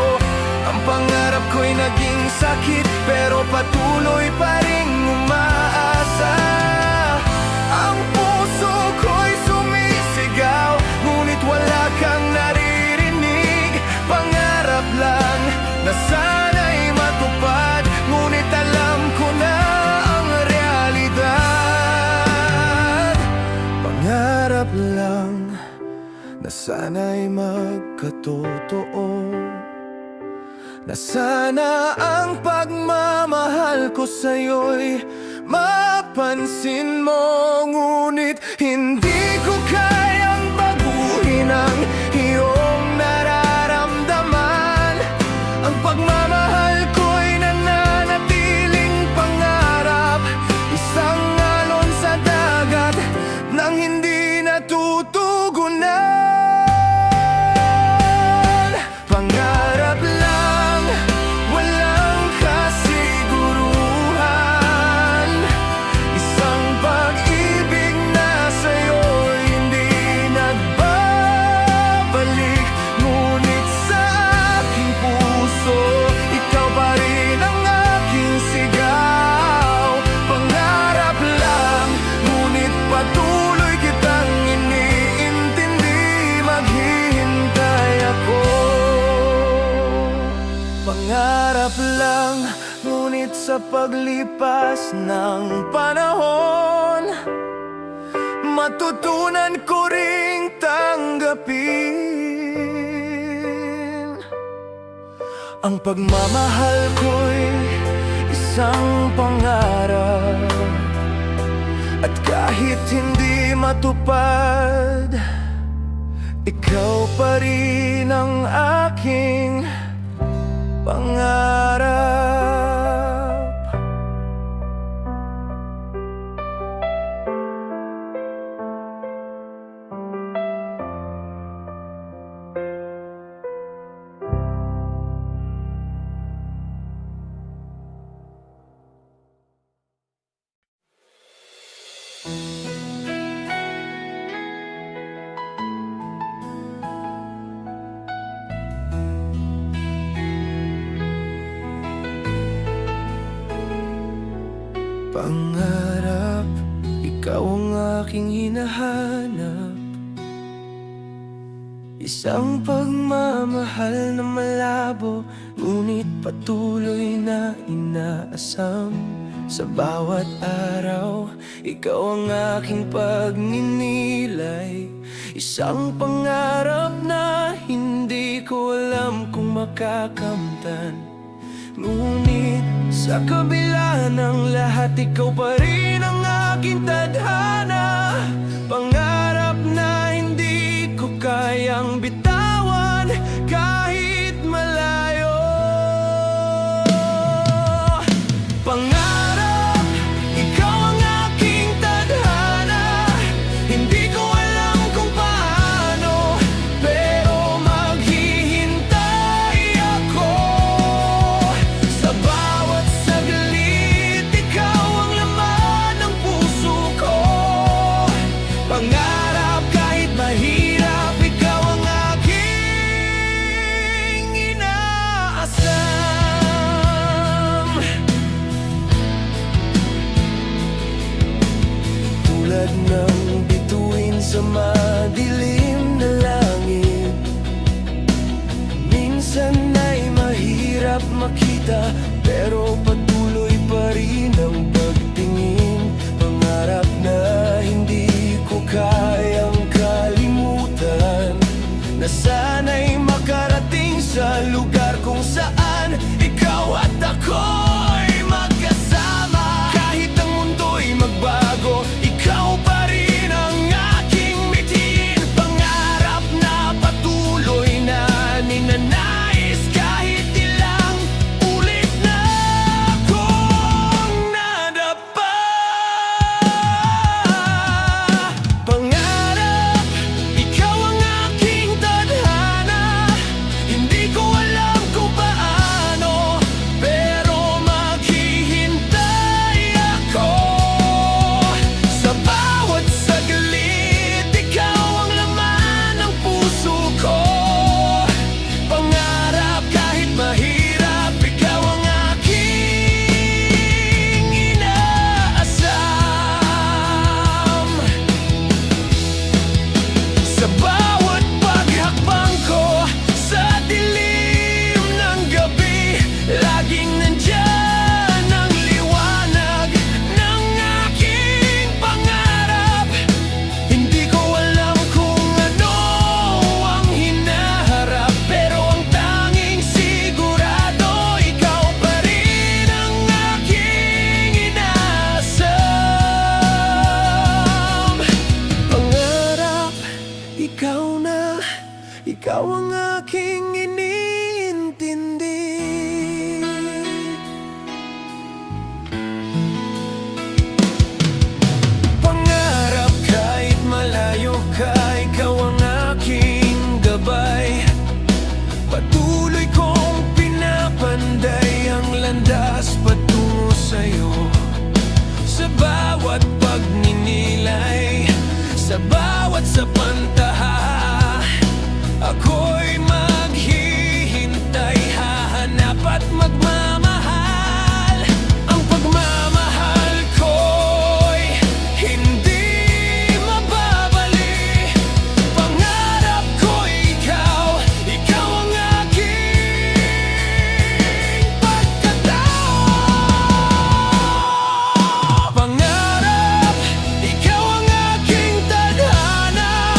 Ang pangarap ko'y naging sakit, pero patuloy pa ring umaasa. Ang puso ko'y sumisigaw, ngunit wala kang naririnig. Pangarap lang na sana'y matupad, ngunit alam ko na ang realidad. Pangarap lang na sana'y magkatotoo, na sana ang pagmamahal ko sa'yo'y mapansin mo, ngunit hindi ko kayang baguhin ang iyong nararamdaman. Ang pagmamahal ko'y nananatiling pangarap, isang alon sa dagat nang hindi natutugunan. Pangarap lang, walang kasiguruhan. Isang pag-ibig na sa'yo'y hindi nagbabalik, ngunit sa aking puso, ikaw pa rin ang aking sigaw. Pangarap lang, ngunit patuloy kitang iniintindi. Maghihintay ako. Pangarap lang, ngunit sa paglipas ng panahon, matutunan ko ring tanggapin. Ang pagmamahal ko'y isang pangarap, at kahit hindi matupad, ikaw pa rin ang aking pangarap. Pangarap, ikaw ang aking hinahanap. Isang pagmamahal na malabo, ngunit patuloy na inaasam. Sa bawat araw, ikaw ang aking pagninilay. Isang pangarap na hindi ko alam kung makakamtan. Ngunit sa kabila ng lahat, ikaw pa rin ang aking tadhana. Pangarap na hindi ko kayang bitawan kahit malayo. Pangarap, ikaw ang aking tadhana. Hindi ko alam kung paano, pero maghihintay ako. Sa bawat saglit, ikaw ang laman ng puso ko. Pangarap kahit mahirap, ikaw ang aking inaasam. Tulad ng bituin sa madilim na langit, minsan ay mahirap makita, pero patuloy pa rin ang pagtingin. Pangarap na hindi ko kayang kalimutan, na sana'y makarating sa lugar kung saan ikaw at ako'y magkasama. Kahit ang mundo'y magbago, ikaw pa rin ang aking mithiin. Pangarap na patuloy na ninanais, kahit ilang ulit na akong nadapa. Pangarap, ikaw ang aking tadhana. Hindi ko alam kung paano, pero maghihintay ako. Sa bawat saglit, ikaw ang laman ng puso ko. Pangarap kahit mahirap, ikaw ang aking inaasam. Sa bawat paghakbang ko sa dilim ng gabi, laging nandyan ang liwanag ng aking pangarap. Hindi ko alam kung ano ang hinaharap, pero ang tanging sigurado, ikaw pa rin ang aking inaasam. Pangarap, ikaw ang aking iniintindi. Pangarap kahit malayo ka, ikaw ang aking gabay. Patuloy kong pinapanday ang landas patungo sa'yo. Sa bawat pagninilay, sa bawat sapantaha, ako'y maghihintay, hahanap at magmamahal. Ang pagmamahal ko'y hindi mababali. Pangarap ko'y ikaw ang aking pagkatao. Pangarap, ikaw ang aking tadhana.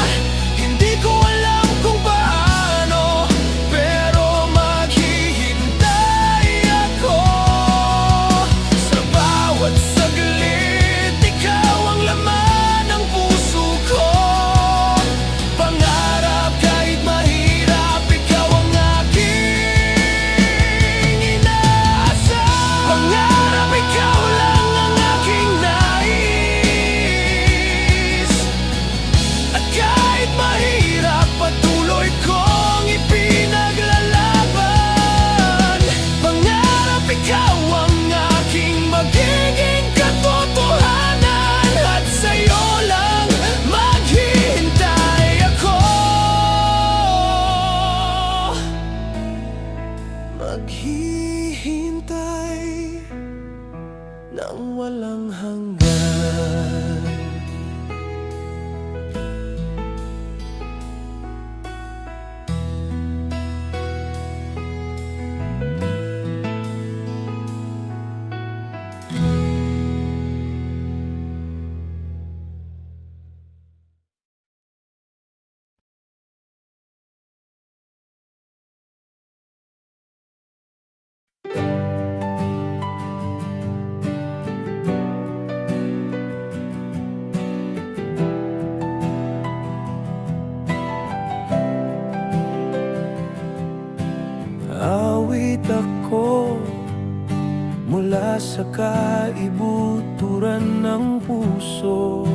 ng puso.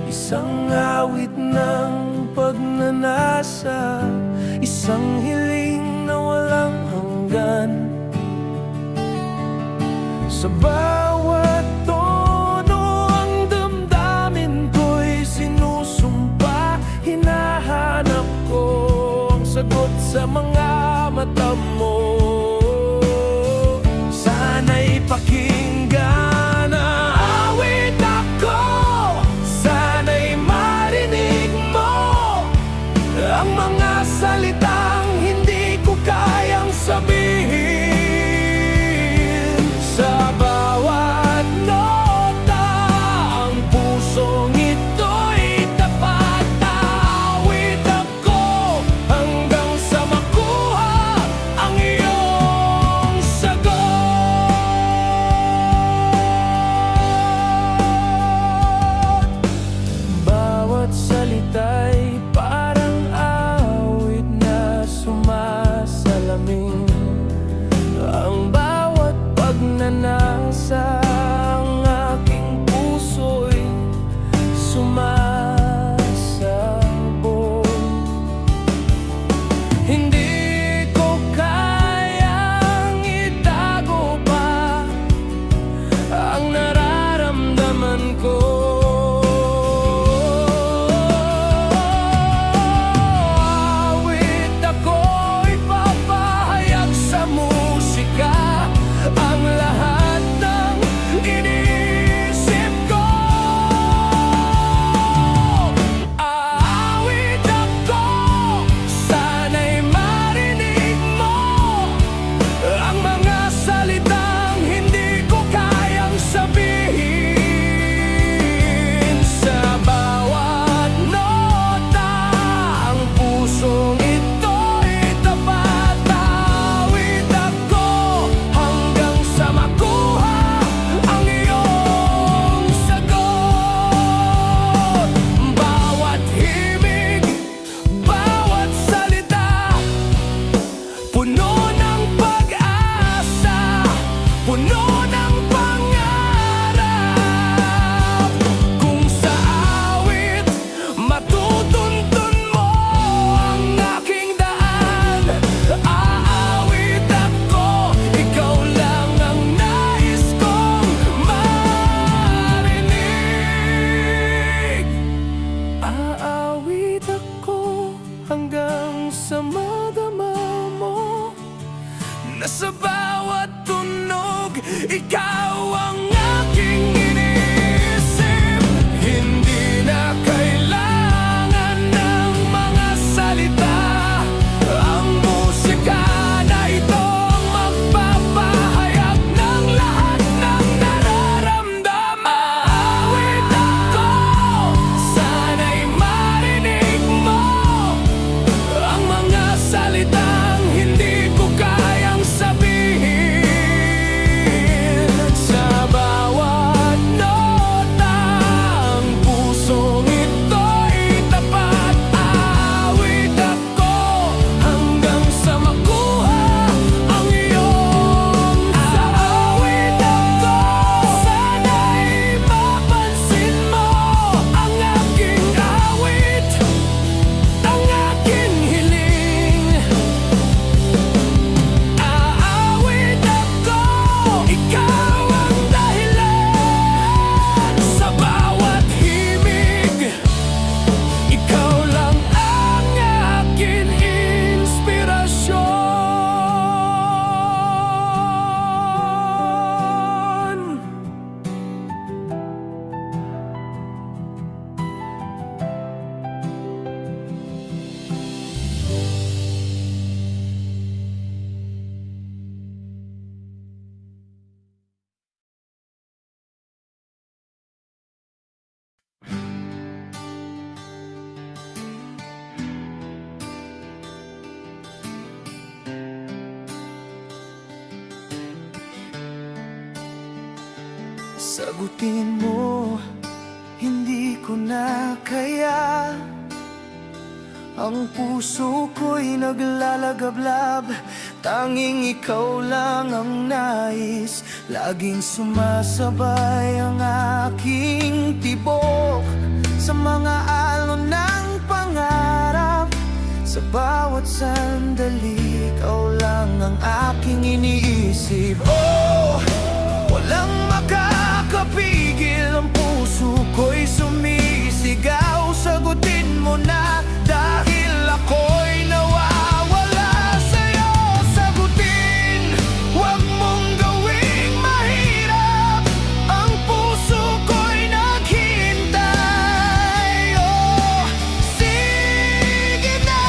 Isang awit ng pagnanasa, isang hiling na walang hanggan. Sa bawat tono ang damdamin ko'y sinusumpa. Hinahanap ko ang sagot sa mga mata mo. Sana'y pakinggan ang awit ako, sana'y marinig mo ang mga salitang hindi ko kayang sabihin. Sa bawat nota ang pusong ito'y tapat. Awit ako hanggang sa makuha ang iyong sagot. Bawat salita'y parang awit na sumasalamin. Ang bawat pagnanasa, ang aking puso'y sumasabog. Hindi ko kayang itago pa ang nararamdaman ko. Awit ako'y papahayag sa musika ang lahat ng iniisip ko. Aawit ako, sana'y marinig mo ang mga salitang hindi ko kayang sabihin. Sa bawat nota ang pusong ito'y tapat. Awit ako hanggang sa makuha ang iyong sagot. Bawat himig, bawat salita, puno ng pag-asa, puno ng pangarap. Kung sa awit matutuntun mo ang aking daan, aawit ako, ikaw lang ang nais kong marinig. Aawit ako hanggang sa madama mo na sa bawat tunog ikaw ang aking iniisip. Hindi na kailangan ng mga salita, ang musika na ito ang magpapahayag ng lahat ng nararamdaman. Aawit ako, sana'y marinig mo ang mga salitang hindi ko kayang sabihin. Sa bawat nota ang pusong ito'y tapat. Awit ako hanggang sa makuha ang iyong sagot. Awit ako, sana'y mapansin mo ang aking awit, ang aking hiling. Aawit ako, ikaw ang dahilan. Sa bawat himig, ikaw lang ang aking inspirasyon. Sagutin mo, hindi ko na kaya Ang puso ko'y naglalagablab, tanging ikaw lang ang nais. Laging sumasabay ang aking tibok sa mga alon ng pangarap. Sa bawat sandali, ikaw lang ang aking iniisip. Oh, walang makakapigil, ang puso ko'y sumisigaw. Sagutin mo na dahil ako'y nawawala sa'yo. Sagutin, huwag mong gawing mahirap, ang puso ko'y naghihintay. Oh, sige na,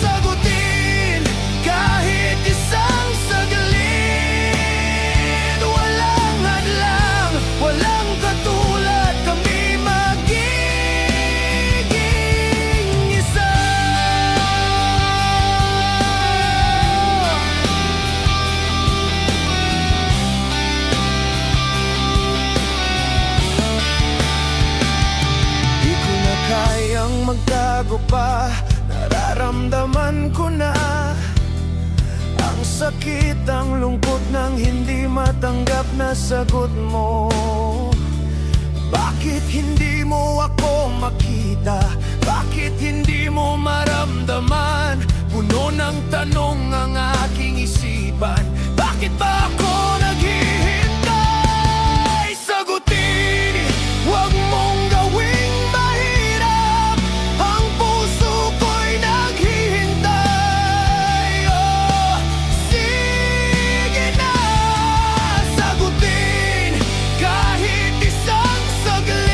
sagutin kahit isang saglit. Walang hadlang, walang katulad, kami magiging isa. Di ko na kayang magtago pa, nararamdaman ko na ang sakit, ang lungkot ng hindi matanggap na sagot mo. Bakit hindi mo ako makita? Bakit hindi mo maramdaman? Puno ng tanong ang aking isipan. Bakit ba ako naghihintay? Sagutin, huwag mong gawing mahirap, ang puso ko'y naghihintay. Oh, sige na, sagutin kahit isang saglit.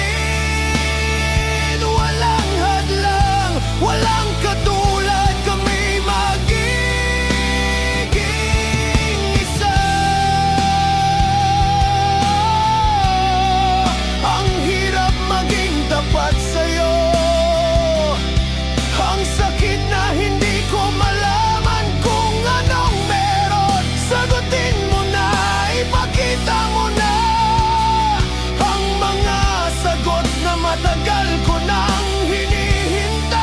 Walang hadlang, walang katulad, kami magiging isa. Ang hirap maging tapat sa'yo, ang sakit na hindi ko malaman kung anong meron. Sagutin mo na, ipakita mo na ang mga sagot na matagal ko nang hinihintay.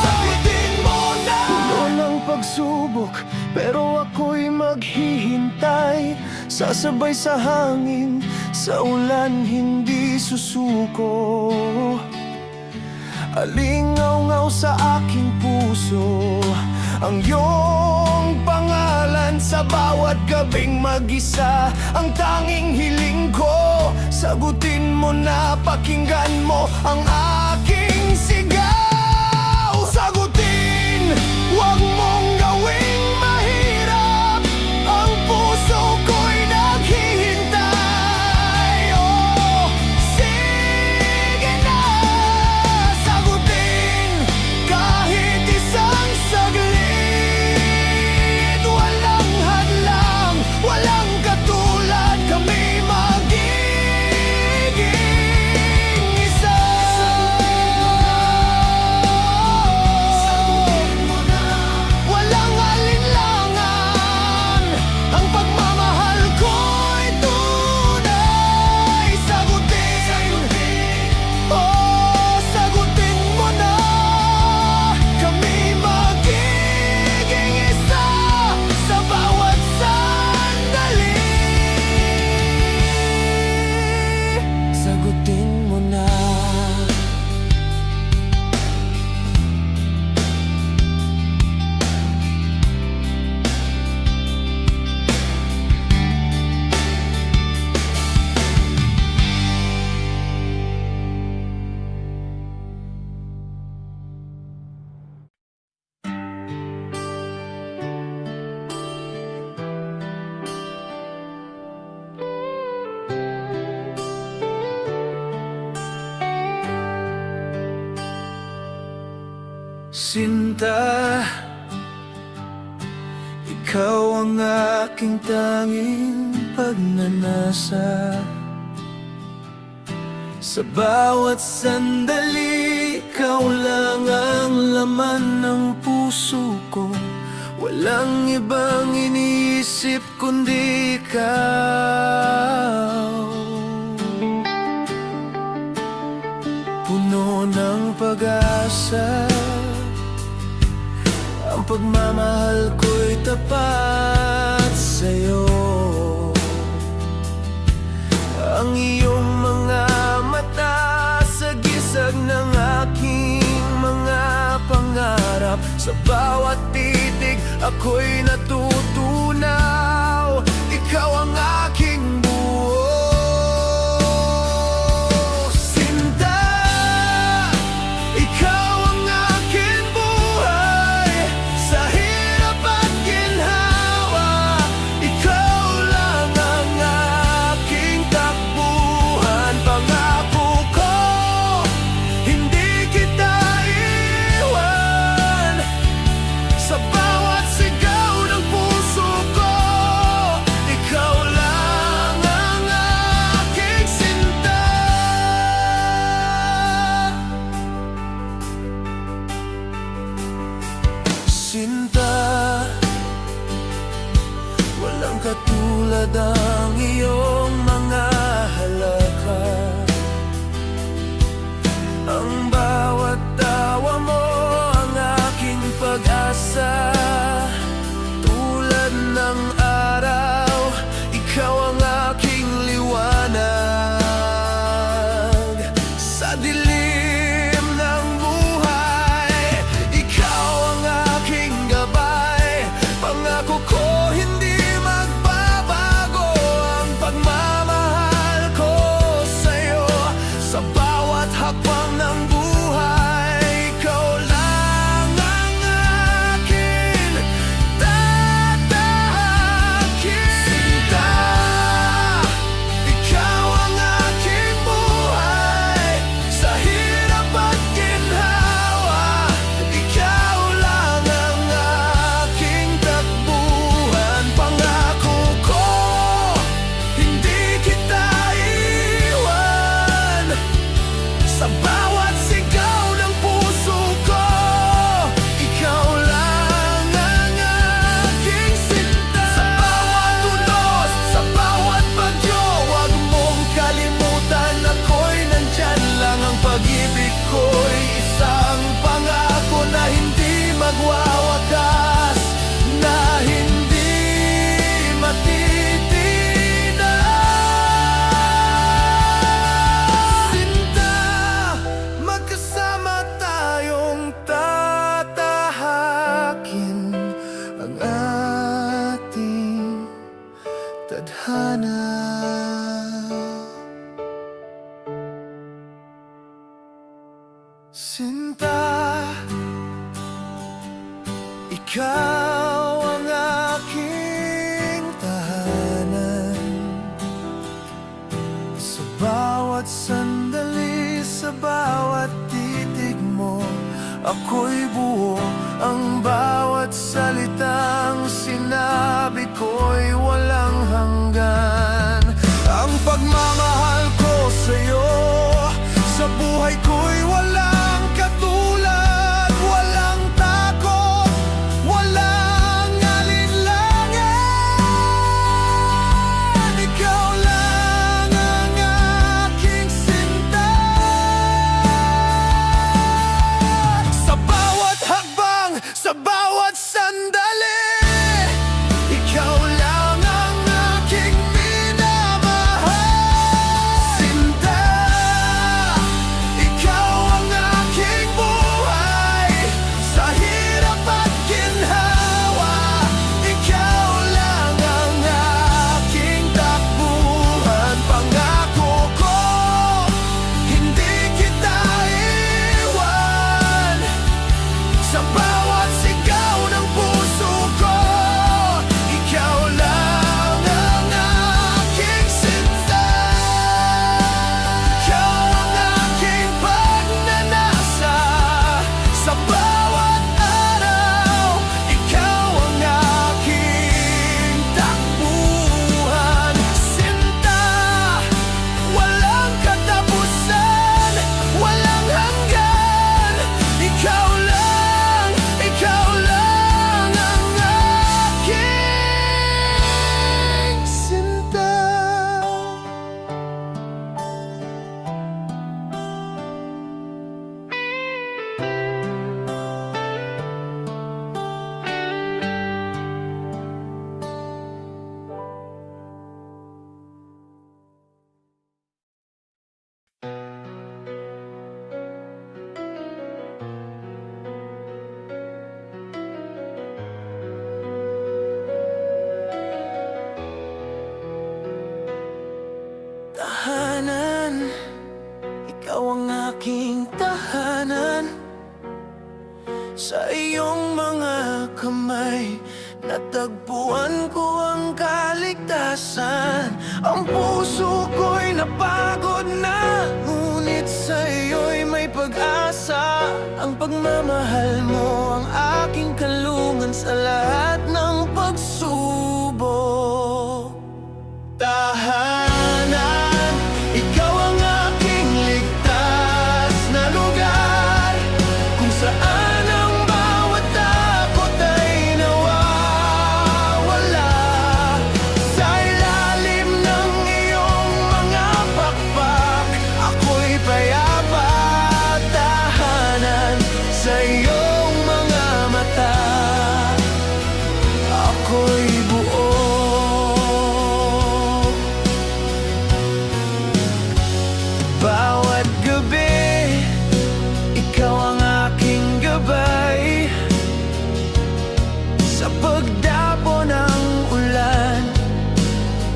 Sagutin mo na. Puno ng pagsubok, pero ako'y maghihintay. Sasabay sa hangin, sa ulan hindi susuko. Alingaw-ngaw sa aking puso ang iyong pangalan. Sa bawat gabing mag-isa, ang tanging hiling ko. Sagutin mo na, pakinggan mo ang aking sigaw. Sagutin, huwag mong gawing mahirap, ang puso ko'y naghihintay. Oh, sige na, sagutin kahit isang saglit. Walang hadlang, walang katulad, kami magiging isa. Sagutin mo na, walang alinlangan, ang pagmamahal ko'y tunay. Sagutin, oh, sagutin mo na, kami magiging isa sa bawat sandali. Sagutin mo na. Sinta, ikaw ang aking tanging pagnanasa. Sa bawat sandali, ikaw lang ang laman ng puso ko. Walang ibang iniisip kundi ikaw. pag-asa. Ang pagmamahal ko'y tapat sa'yo. Ang iyong mga mata sa gisag ng aking mga pangarap. Sa bawat titig ako'y natutunaw. Ikaw ang aking buo. Sinta, ikaw ang aking buhay. Sa hirap at ginhawa, ikaw lang ang aking takbuhan. Pangako ko, hindi kita iwan. Sa bawat sigaw ng puso ko, ikaw lang ang aking sinta. Sinta, walang katulad ang iyong mga halakhak. Ang bawat tawa mo ang aking pag-asa. Tulad ng araw, ikaw ang aking liwanag. Sa dilim ng buhay, ikaw ang aking gabay. Pangako ko, hindi magbabago ang pagmamahal ko sa'yo. Sa bawat hakbang ng buhay, ikaw lang ang akin tatahakin. Sinta, ikaw ang aking buhay. Sa hirap at ginhawa, ikaw lang ang aking takbuhan. Pangako ko, hindi kita iwan. Sa bawat sigaw ng puso ko, ikaw lang ang aking sinta. Sa bawat unos, sa bawat bagyo, huwag mong kalimutan ako'y nandyan lang. Ang pag-ibig ko'y isang pangako na hindi magwawakas, na hindi matitinag. Sinta, magkasama tayong tatahakin ang ating tadhana. Sinta, ikaw ang aking tahanan. Sa bawat sandali, sa bawat titig mo, ako'y buo. Ang bawat salitang sinabi ko'y walang hanggan. Ang pagmamahal ko sa'yo, sa buhay ko'y walang katulad. Walang takot, walang alinlangan. Ikaw lang ang aking sinta. Sa bawat hakbang, sa bawat Natagpuan ko ang kaligtasan. Ang puso ko'y napagod na, ngunit sa'yo'y may pag-asa. Ang pagmamahal mo ang aking kalungan sa lahat ng pagsubok. Tahanan, ikaw ang aking ligtas na lugar, kung saan ang bawat takot ay nawawala. Sa ilalim ng iyong mga pakpak, ako'y payapa. Tahanan, sa iyong mga mata, ako'y buo. Bawat gabi, ikaw ang aking gabay. Sa pagdapo ng ulan,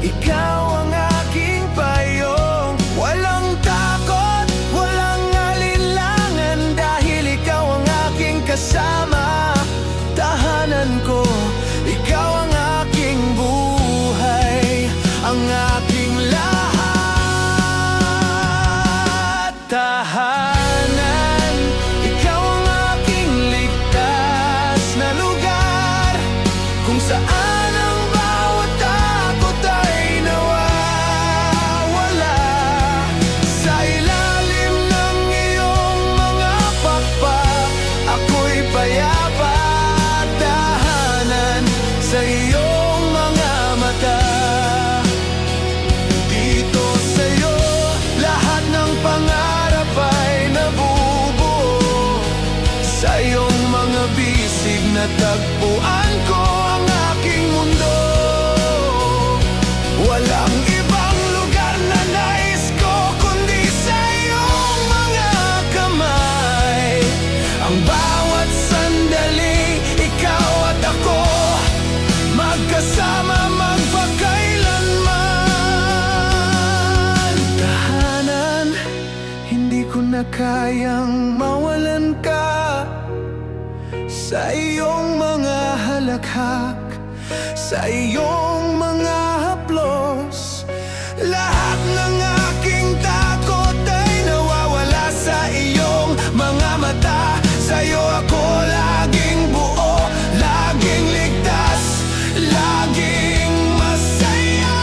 ikaw ang aking payong. Walang takot, walang alinlangan, dahil ikaw ang aking kasama. Tahanan ko, ikaw ang aking buhay, ang aking lahat. Tahanan, ikaw ang aking ligtas na lugar, kung saan ang bawat takot ay nawawala. Sa ilalim ng iyong mga pakpak, ako'y payapa. Tahanan, sa iyong mga mata, dito sa'yo lahat ng pangarap ay nabubuo. Sa iyong mga bisig natagpuan ko ang aking mundo. Walang ibang lugar na nais ko kundi sa iyong mga kamay. Ang bawat sandali, ikaw at ako, magkasama magpakailanman. Tahanan, hindi ko na kayang mawalan ka. Sa iyong mga halakhak, sa iyong mga haplos, lahat ng aking takot ay nawawala. Sa iyong mga mata, sa'yo ako laging buo, laging ligtas, laging masaya.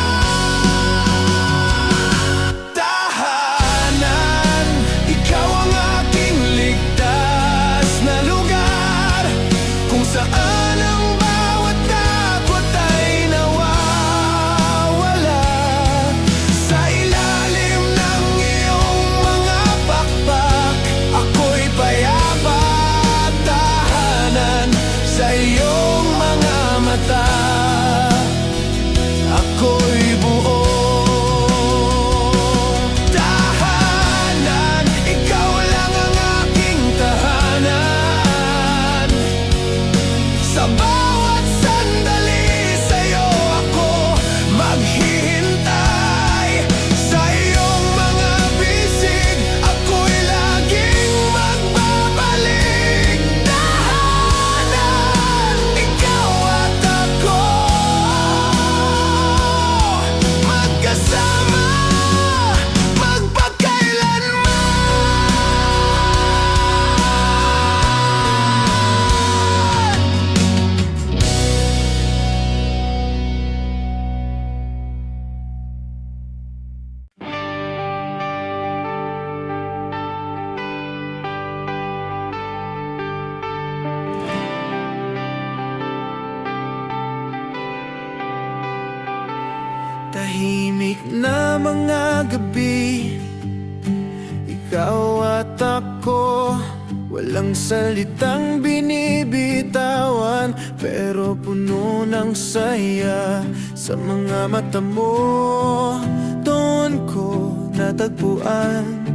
Tahanan, ikaw ang aking ligtas na lugar, kung saan ang bawat takot ay nawawala. Sa ilalim ng iyong mga pakpak, ako'y payapa. Tahanan, sa iyong mga mata, ako'y buo. Tahanan, ikaw lang ang aking tahanan. Sa bawat sandali, sa'yo ako maghihintay. Sa iyong mga bisig, ako'y laging magbabalik. Tahanan, ikaw at ako, magkasama magpakailanman. Tahimik na mga gabi, ikaw at ako, walang salitang binibitawan, pero puno ng saya. Sa mga mata mo, doon ko natagpuan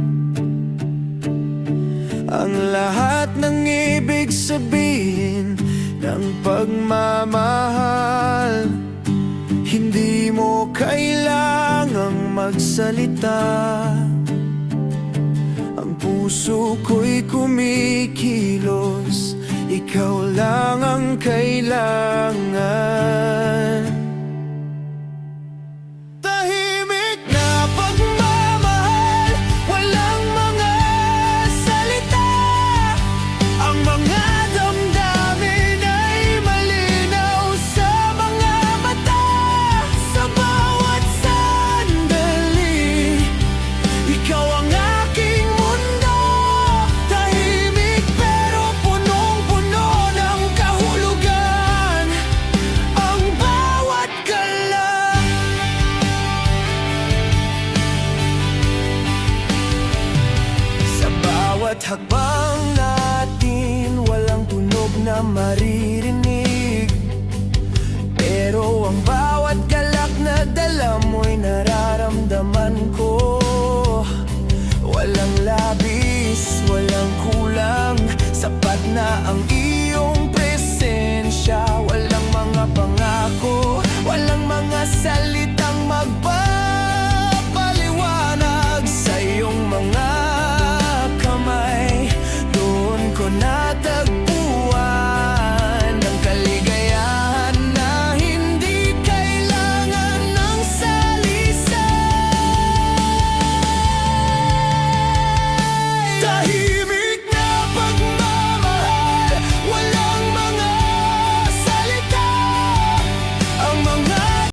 ang lahat ng ibig sabihin ng pagmamahal. Hindi mo kailangang magsalita, ang puso ko'y kumikilos. ikaw lang ang kailangan. Tahimik na pagmamahal, walang mga salita. Ang mga damdamin ay malinaw sa mga mata. Sa bawat sandali, ikaw ang aking mundo. Tahimik pero punong-puno ng kahulugan. Ang bawat galaw, sa bawat hakbang natin, walang tunog na maririnig. Pero ang bawat galak na dala mo'y nararamdaman ko. Walang labis, walang kulang, sapat na ang